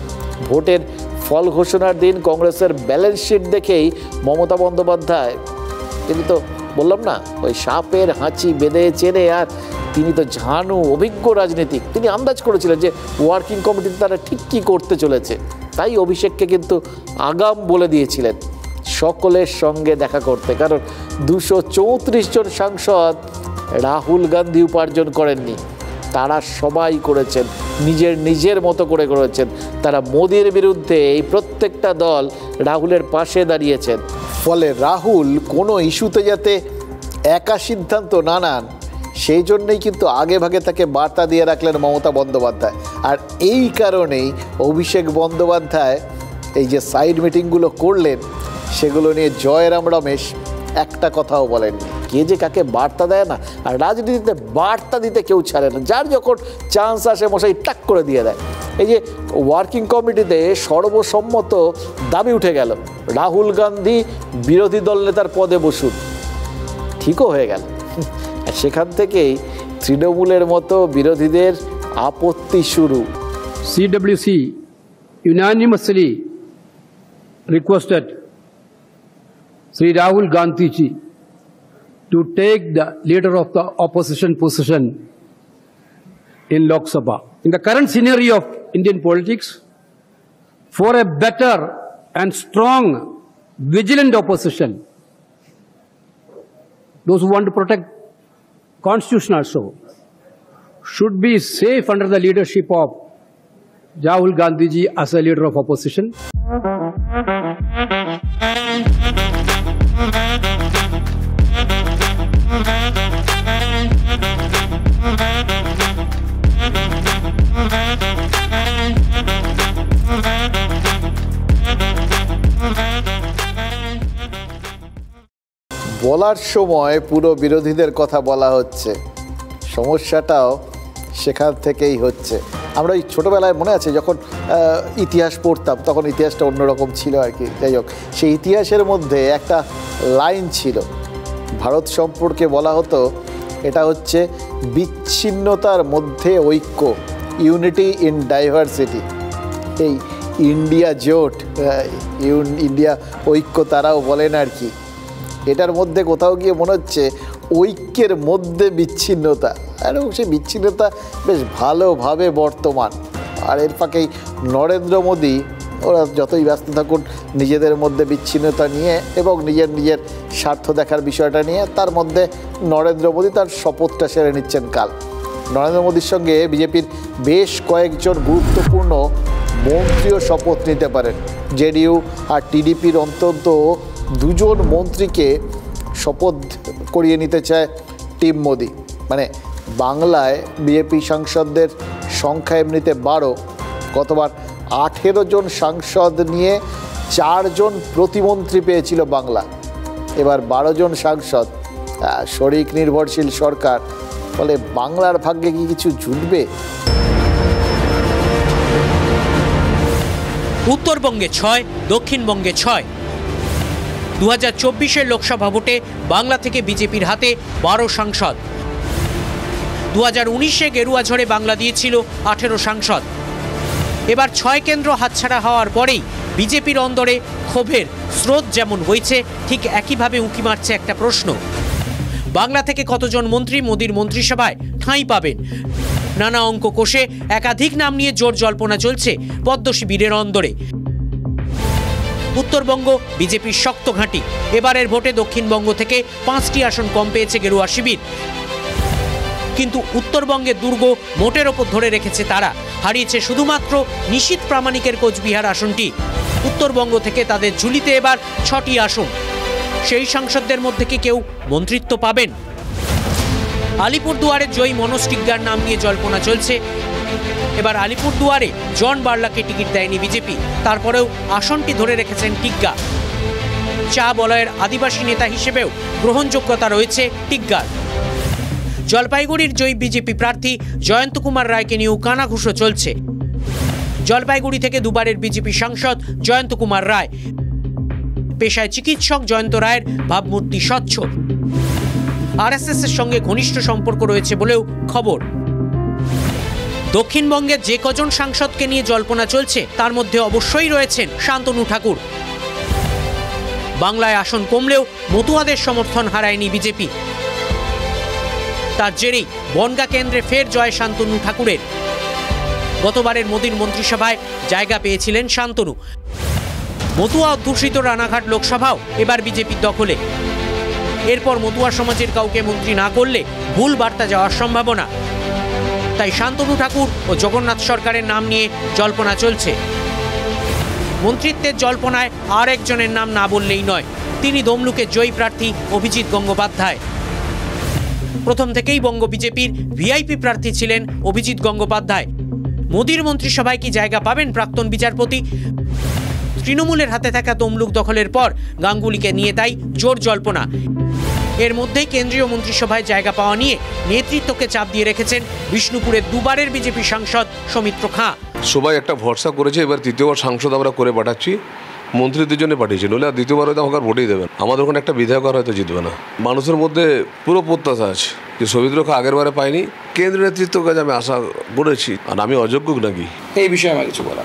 ভোটের ফল ঘোষণার দিন কংগ্রেসের ব্যালেন্স শিট দেখেই মমতা বন্দ্যোপাধ্যায়, তিনি তো বললাম না ওই সাপের হাঁচি বেঁধে চেনে, আর তিনি তো ঝানু অভিজ্ঞ রাজনীতিক, তিনি আন্দাজ করেছিলেন যে ওয়ার্কিং কমিটিতে তারা ঠিক কী করতে চলেছে। তাই অভিষেককে কিন্তু আগাম বলে দিয়েছিলেন সকলের সঙ্গে দেখা করতে, কারণ 234 জন সাংসদ রাহুল গান্ধী উপার্জন করেননি, তারা সবাই করেছেন নিজের মতো করে করেছেন। তারা মোদির বিরুদ্ধে এই প্রত্যেকটা দল রাহুলের পাশে দাঁড়িয়েছেন। ফলে রাহুল কোনো ইস্যুতে যাতে একা সিদ্ধান্ত না নেন, সেই জন্যই কিন্তু আগে ভাগে তাকে বার্তা দিয়ে রাখলেন মমতা বন্দ্যোপাধ্যায়। আর এই কারণেই অভিষেক বন্দ্যোপাধ্যায় এই যে সাইড মিটিংগুলো করলেন, সেগুলো নিয়ে জয়রাম রমেশ একটা কথাও বলেননি। কে যে কাকে বার্তা দেয় না, আর রাজনীতিতে বার্তা দিতে কেউ ছাড়ে না, যার যখন চান্স আসে মশাই টাক করে দিয়ে দেয়। এই যে ওয়ার্কিং কমিটিতে সর্বসম্মত দাবি উঠে গেল রাহুল গান্ধী বিরোধী দল নেতার পদে বসুন, ঠিকও হয়ে গেল। আর সেখান থেকেই তৃণমূলের মতো বিরোধীদের আপত্তি শুরু। CWC unanimously requested Sri Rahul Gandhi ji to take the leader of the opposition position in Lok Sabha. In the current scenario of Indian politics, for a better and strong, vigilant opposition, those who want to protect Constitution also, should be safe under the leadership of Rahul Gandhi ji as a leader of opposition. বলার সময় পুরো বিরোধীদের কথা বলা হচ্ছে, সমস্যাটাও সেখান থেকেই হচ্ছে। আমরা ওই ছোটোবেলায় মনে আছে যখন ইতিহাস পড়তাম, তখন ইতিহাসটা অন্যরকম ছিল আর কি। যাই হোক, সেই ইতিহাসের মধ্যে একটা লাইন ছিল, ভারত সম্পর্কে বলা হতো এটা হচ্ছে বিচ্ছিন্নতার মধ্যে ঐক্য, ইউনিটি ইন ডাইভার্সিটি। এই ইন্ডিয়া জোট, ইন্ডিয়া ঐক্য তারাও বলেন আর কি। এটার মধ্যে কোথাও গিয়ে মনে হচ্ছে ঐক্যের মধ্যে বিচ্ছিন্নতা, এবং সেই বিচ্ছিন্নতা বেশ ভালোভাবে বর্তমান। আর এর ফাঁকেই নরেন্দ্র মোদী ওরা যতই ব্যস্ত থাকুন নিজেদের মধ্যে বিচ্ছিন্নতা নিয়ে এবং নিজের স্বার্থ দেখার বিষয়টা নিয়ে, তার মধ্যে নরেন্দ্র মোদী তার শপথটা সেরে নিচ্ছেন কাল। নরেন্দ্র মোদীর সঙ্গে বিজেপির বেশ কয়েকজন গুরুত্বপূর্ণ মন্ত্রীও শপথ নিতে পারেন। জেডিইউ আর টিডিপির অন্তত 2 জন মন্ত্রীকে শপথ করিয়ে নিতে চায় টিম মোদি। মানে বাংলায় বিজেপি সাংসদদের সংখ্যা এমনিতে 12, গতবার 18 জন সাংসদ নিয়ে 4 জন প্রতিমন্ত্রী পেয়েছিল বাংলা, এবার 12 জন সাংসদ। শরিক নির্ভরশীল সরকার, ফলে বাংলার ভাগ্যে কি কিছু জুটবে? উত্তরবঙ্গে 6, দক্ষিণবঙ্গে 6। 2024-এর লোকসভা ভোটে বাংলা থেকে বিজেপির হাতে 12 সাংসদ। 2019-এ গেরুয়া ঝড়ে বাংলা দিয়েছিল 18 সাংসদ। এবার 6 কেন্দ্র হাতছাড়া হওয়ার পরেই বিজেপির অন্দরে ক্ষোভের স্রোত যেমন বইছে, ঠিক একইভাবে উঁকি মারছে একটা প্রশ্ন: বাংলা থেকে কতজন মন্ত্রী মোদীর মন্ত্রিসভায় ঠাঁই পাবেন? নানা অঙ্ক কষে একাধিক নাম নিয়ে জোর জল্পনা চলছে পদ্ম শিবিরের অন্দরে। উত্তরবঙ্গ বিজেপির শক্ত ঘাঁটি। এবারের ভোটে দক্ষিণবঙ্গ থেকে 5টি আসন কম পেয়েছে গেরুয়া শিবির, কিন্তু উত্তরবঙ্গের দুর্গ মোটের ওপর ধরে রেখেছে তারা। হারিয়েছে শুধুমাত্র নিশীথ প্রামাণিকের কোচবিহার আসনটি। উত্তরবঙ্গ থেকে তাদের ঝুলিতে এবার 6টি আসন। সেই সাংসদদের মধ্যে কি কেউ মন্ত্রিত্ব পাবেন? আলিপুরদুয়ারে জয়ী মনোজ টিগ্গার নাম নিয়ে জল্পনা চলছে। এবার আলিপুরদুয়ারে জন বার্লাকে টিকিট দেয়নি বিজেপি, তারপরেও আসনটি ধরে রেখেছেন টিগ্গা। চা বলয়ের আদিবাসী নেতা হিসেবেও গ্রহণযোগ্যতা রয়েছে টিগ্গার। জলপাইগুড়ির জয়ী বিজেপি প্রার্থী জয়ন্ত কুমার রায়কে নিয়েও কানাঘুষো চলছে। জলপাইগুড়ি থেকে দুবারের বিজেপি সাংসদ জয়ন্ত কুমার রায়। পেশায় চিকিৎসক জয়ন্ত রায়ের ভাবমূর্তি স্বচ্ছ। আরএসএস এর সঙ্গে ঘনিষ্ঠ সম্পর্ক রয়েছে বলেও খবর। দক্ষিণবঙ্গের যে কজন সাংসদকে নিয়ে জল্পনা চলছে তার মধ্যে অবশ্যই রয়েছেন শান্তনু ঠাকুর। বাংলায় আসন কমলেও মতুয়াদের সমর্থন হারায়নি বিজেপি। তার জেরেই বনগাঁ কেন্দ্রে ফের জয় শান্তনু ঠাকুরের। গতবারের মোদীর মন্ত্রিসভায় জায়গা পেয়েছিলেন শান্তনু। মতুয়া অধ্যুষিত রানাঘাট লোকসভাও এবার বিজেপির দখলে। এরপর মতুয়া সমাজের কাউকে মন্ত্রী না করলে ভুল বার্তা যাওয়ার সম্ভাবনা। তাই শান্তনু ঠাকুর ও জগন্নাথ সরকারের নাম নিয়ে জল্পনা চলছে। মন্ত্রিত্বের জল্পনায় আর একজনের নাম না বললেই নয়, তিনি তমলুকের জয়ী প্রার্থী অভিজিৎ গঙ্গোপাধ্যায়। প্রথম থেকেই বঙ্গ বিজেপির ভিআইপি প্রার্থী ছিলেন অভিজিৎ গঙ্গোপাধ্যায়। মোদীর মন্ত্রিসভায় কি জায়গা পাবেন প্রাক্তন বিচারপতি? তৃণমূলের হাতে থাকা তমলুক দখলের পর গাঙ্গুলিকে নিয়ে তাই জোর জল্পনা। এর মধ্যেই কেন্দ্রীয় মন্ত্রিসভায় জায়গা পাওয়া নিয়ে নেতৃত্বকে চাপ দিয়ে রেখেছেন বিষ্ণুপুরের দুবারের বিজেপি সাংসদ সৌমিত্র খাঁ। সবাই একটা ভরসা করেছে, এবার তৃতীয়বার সাংসদ আমরা করে পাঠাচ্ছি, মন্ত্রীদের জন্য পাঠিয়েছি, নইলে আর দ্বিতীয়বার হয়তো আমাকে ভোটেই দেবেন। আমাদের ওখানে একটা বিধায়ক হয়তো জিতবে না। মানুষের মধ্যে পুরো প্রত্যাশা আছে যে সৌমিত্র খাঁ আগের বারে পাইনি, কেন্দ্রীয় নেতৃত্বের কাছে আমি আশা করেছি। আর আমি অযোগ্য নাকি এই বিষয়ে আমার কিছু বলা।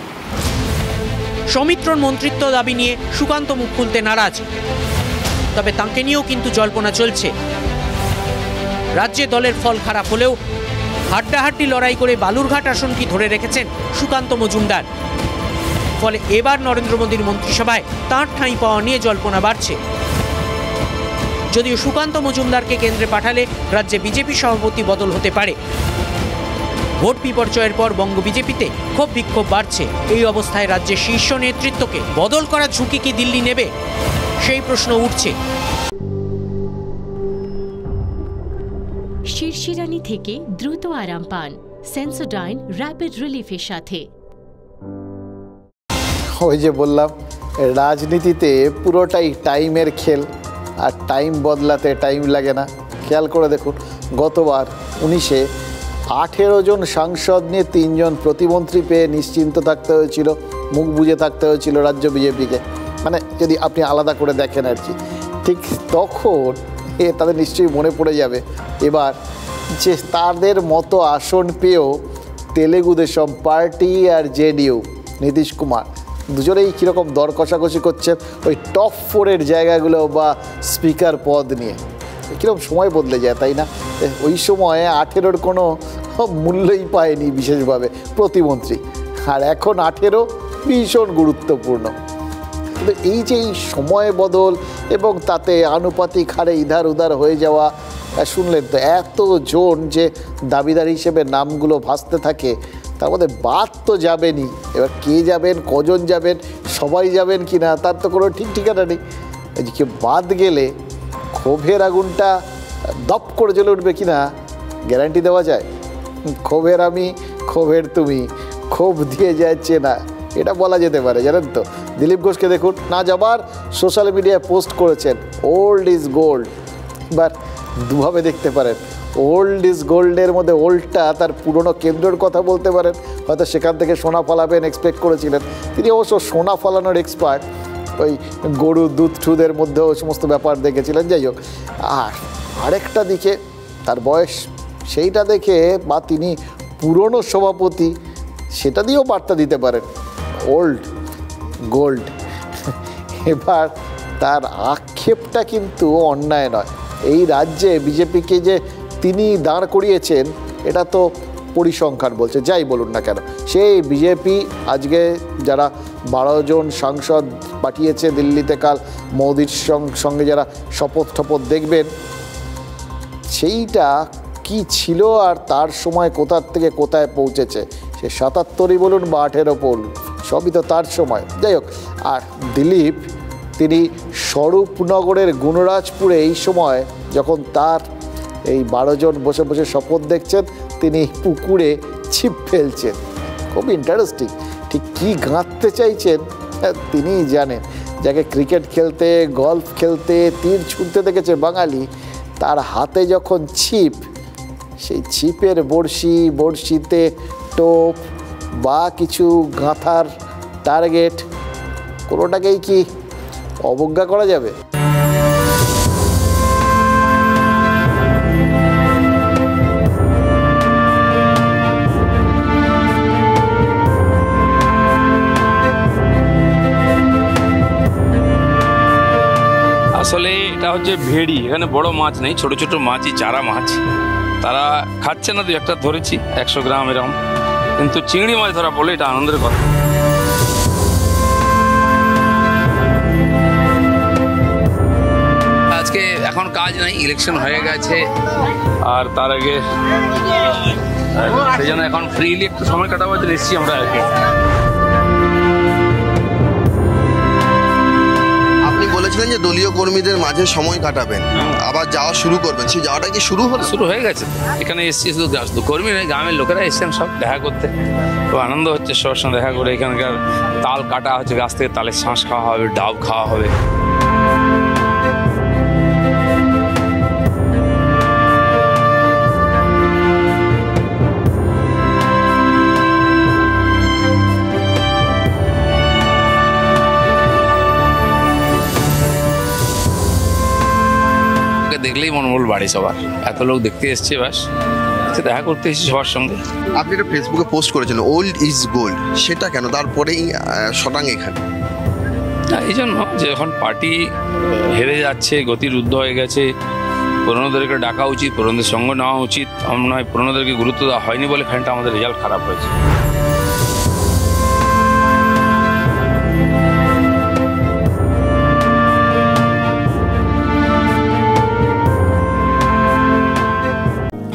সৌমিত্রর মন্ত্রিত্ব দাবি নিয়ে সুকান্ত মুখ খুলতে নারাজ, তবে তাঁকে নিয়েও কিন্তু জল্পনা চলছে। রাজ্যে দলের ফল খারাপ হলেও হাড্ডাহাড্ডি লড়াই করে বালুরঘাট আসনটি ধরে রেখেছেন সুকান্ত মজুমদার। ফলে এবার নরেন্দ্র মোদীর মন্ত্রিসভায় তাঁর ঠাঁই পাওয়া নিয়ে জল্পনা বাড়ছে। যদিও সুকান্ত মজুমদারকে কেন্দ্রে পাঠালে রাজ্যে বিজেপি সভাপতি বদল হতে পারে। ভোট বিপর্যয়ের পর বঙ্গ বিজেপিতে ক্ষোভ বিক্ষোভ বাড়ছে। এই অবস্থায় রাজ্যের শীর্ষ নেতৃত্বকে বদল করার ঝুঁকি কি দিল্লি নেবে, সেই প্রশ্ন উঠছে। শিরশিরানি থেকে দ্রুত আরাম পান সেন্সোডাইন র্যাপিড রিলিফের সাথে। ওই যে বললাম, রাজনীতিতে পুরোটাই টাইমের খেল, আর টাইম বদলাতে টাইম লাগে না। খেয়াল করে দেখুন, গতবার 19-এ 18 জন সাংসদ নিয়ে 3 জন প্রতিমন্ত্রী পেয়ে নিশ্চিন্ত থাকতে হয়েছিল, মুখ বুজে থাকতে হয়েছিল রাজ্য বিজেপিকে। মানে যদি আপনি আলাদা করে দেখেন আর কি, ঠিক তখন তাদের নিশ্চয়ই মনে পড়ে যাবে এবার যে তাদের মতো আসন পেয়েও তেলেগু দেশম পার্টি আর জেডিইউ নীতিশ কুমার দুজনেই কীরকম দর কষাকষি করছেন ওই টপ 4-এর জায়গাগুলো বা স্পিকার পদ নিয়ে। কীরকম সময় বদলে যায়, তাই না? ওই সময়ে 18-র কোনো মূল্যই পায়নি বিশেষভাবে প্রতিমন্ত্রী, আর এখন 18 ভীষণ গুরুত্বপূর্ণ। কিন্তু এই যে এই সময় বদল এবং তাতে আনুপাতিক হারে ইধার উধার হয়ে যাওয়া, শুনলেন তো এতজন যে দাবিদার হিসেবে নামগুলো ভাসতে থাকে, তার মধ্যে বাদ তো যাবেনই। এবার কে যাবেন, কজন যাবেন, সবাই যাবেন কি না তার তো কোনো ঠিক ঠিকানা নেই। কেউ বাদ গেলে ক্ষোভের আগুনটা দপ করে জ্বলে উঠবে কি না গ্যারান্টি দেওয়া যায়? ক্ষোভের আমি, ক্ষোভের তুমি, ক্ষোভ দিয়ে যাচ্ছে না, এটা বলা যেতে পারে। জানেন তো, দিলীপ ঘোষকে দেখুন, না যাবার সোশ্যাল মিডিয়ায় পোস্ট করেছেন ওল্ড ইজ গোল্ড। এবার দুভাবে দেখতে পারেন, ওল্ড ইজ গোল্ডের মধ্যে ওল্ডটা তার পুরনো কেন্দ্রের কথা বলতে পারেন, হয়তো সেখান থেকে সোনা ফলাবেন এক্সপেক্ট করেছিলেন। তিনি অবশ্য সোনা ফলানোর এক্সপার্ট, ওই গরু দুধ ঠুদের মধ্যেও সমস্ত ব্যাপার দেখেছিলেন। যাই হোক, আর আরেকটা দিকে তার বয়স, সেইটা দেখে বা তিনি পুরনো সভাপতি, সেটা দিয়েও বার্তা দিতে পারেন ওল্ড গোল্ড। এবার তার আক্ষেপটা কিন্তু অন্যায় নয়। এই রাজ্যে বিজেপিকে যে তিনি দাঁড় করিয়েছেন এটা তো পরিসংখ্যান বলছে, যাই বলুন না কেন। সেই বিজেপি আজকে যারা 12 জন সাংসদ পাঠিয়েছে দিল্লিতে কাল মোদির সঙ্গে যারা শপথ দেখবেন, সেইটা কি ছিল আর তার সময় কোথার থেকে কোথায় পৌঁছেছে, সে 77ই বলুন বা 18 বলুন, সবই তো তার সময়। যাই হোক, আর দিলীপ তিনি স্বরূপনগরের গুণরাজপুরে এই সময় যখন তার এই 12 জন বসে বসে শপথ দেখছেন, তিনি পুকুরে ছিপ ফেলছেন। খুব ইন্টারেস্টিং, ঠিক কী গাঁথতে চাইছেন তিনিই জানেন। যাকে ক্রিকেট খেলতে, গলফ খেলতে, তীর ছুঁড়তে দেখেছে বাঙালি, তার হাতে যখন ছিপ, সেই ছিপের বড়শিতে টোপ বা কিছু গাঁথার টার্গেট, কোনোটাকেই কি অবজ্ঞা করা যাবে? আসলে এটা হচ্ছে ভেড়ি, এখানে বড় মাছ নেই, ছোট ছোট মাছই, চারা মাছ। তারা খাচ্ছে না, 2-1টা ধরেছি 100 গ্রাম এরকম, কিন্তু চিংড়ি মাছ ধরা পড়লে এটা আনন্দের কথা। আজকে এখন কাজ নাই, ইলেকশন হয়ে গেছে, আর তার আগে সেই জন্য এখন ফ্রিলি একটু সময় কাটাবার জন্য এসেছি আমরা আর কি। আপনি বলেছিলেন যে দলীয় কর্মীদের মাঝে সময় কাটাবেন, আবার যাওয়া শুরু করবেন, সেই যাওয়াটা কি শুরু হলো? শুরু হয়ে গেছে, এখানে এসেছি শুধু কর্মী নয়, গ্রামের লোকেরা এসছেন সব দেখা করতে, তো আনন্দ হচ্ছে সবার সঙ্গে দেখা করে। এখানকার তাল কাটা হচ্ছে, গাছ থেকে তালের শাঁস খাওয়া হবে, ডাব খাওয়া হবে। দেখলেই মনোবল বাড়ে সবার, এত লোক দেখতে এসছে, বাস দেখা করতে এসেছি সবার সঙ্গে। আপনি একটা ফেসবুকে পোস্ট করেছেন ওল্ড ইজ গোল্ড, সেটা কেন? তারপরেই শটাং এখানে এই জন্য যে এখন পার্টি হেরে যাচ্ছে, গতিরুদ্ধ হয়ে গেছে, পুরনোদেরকে ডাকা উচিত, পুরনোদের সঙ্গ নেওয়া উচিত। আমার মনে হয় পুরনোদেরকে গুরুত্ব দেওয়া হয়নি বলে খানিকটা আমাদের রেজাল্ট খারাপ হয়েছে।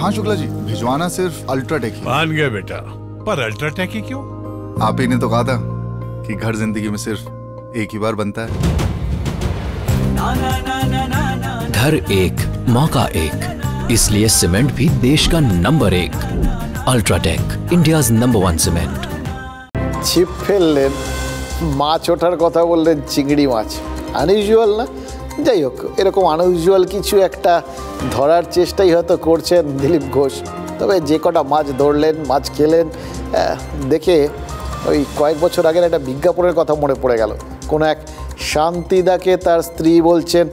हाँ शुक्ला जी, भिजवाना सिर्फ अल्ट्राटेक ही। मान गया बेटा, पर अल्ट्राटेक ही क्यों? आप ही ने तो कहा था कि घर जिंदगी में सिर्फ एक ही बार बनता है। घर एक मौका एक, इसलिए सीमेंट भी देश का number 1। UltraTech, India's number 1 cement. ছিপ ফেললেন, মাছ ওঠার কথা বললেন, চিংড়ি মাছ, আনইউজুয়াল না? যাই হোক, এরকম আনইউজুয়াল কিছু একটা ধরার চেষ্টাই হয়তো করছেন দিলীপ ঘোষ। তবে যে কটা মাছ ধরলেন, মাছ খেলেন, দেখে ওই কয়েক বছর আগের একটা বিজ্ঞাপনের কথা মনে পড়ে গেল। কোনো এক শান্তিদাকে তার স্ত্রী বলছেন,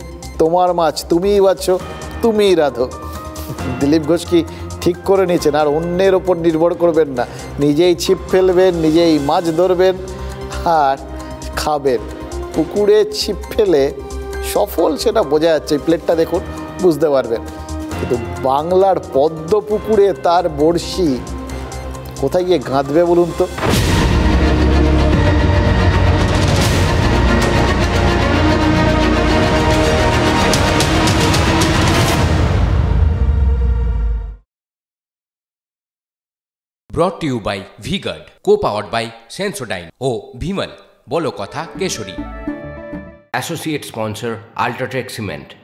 তোমার মাছ তুমিই বাছো, তুমিই রাধো। দিলীপ ঘোষ কি ঠিক করে নিয়েছেন আর অন্যের ওপর নির্ভর করবেন না, নিজেই ছিপ ফেলবেন, নিজেই মাছ ধরবেন আর খাবেন। পুকুরে ছিপ ফেলে সফল সেটা বোঝা যাচ্ছে, প্লেটটা দেখুন বুঝতে পারবেন। কিন্তু বাংলার পদ্ম পুকুরে তার বড়শি কোথায় গিয়ে গাঁথবে বলুন তো? Brought to you by V-Guard, co-powered by Sensodyne ও ভিমল বলো কথা কেশরী। Associate sponsor UltraTech cement.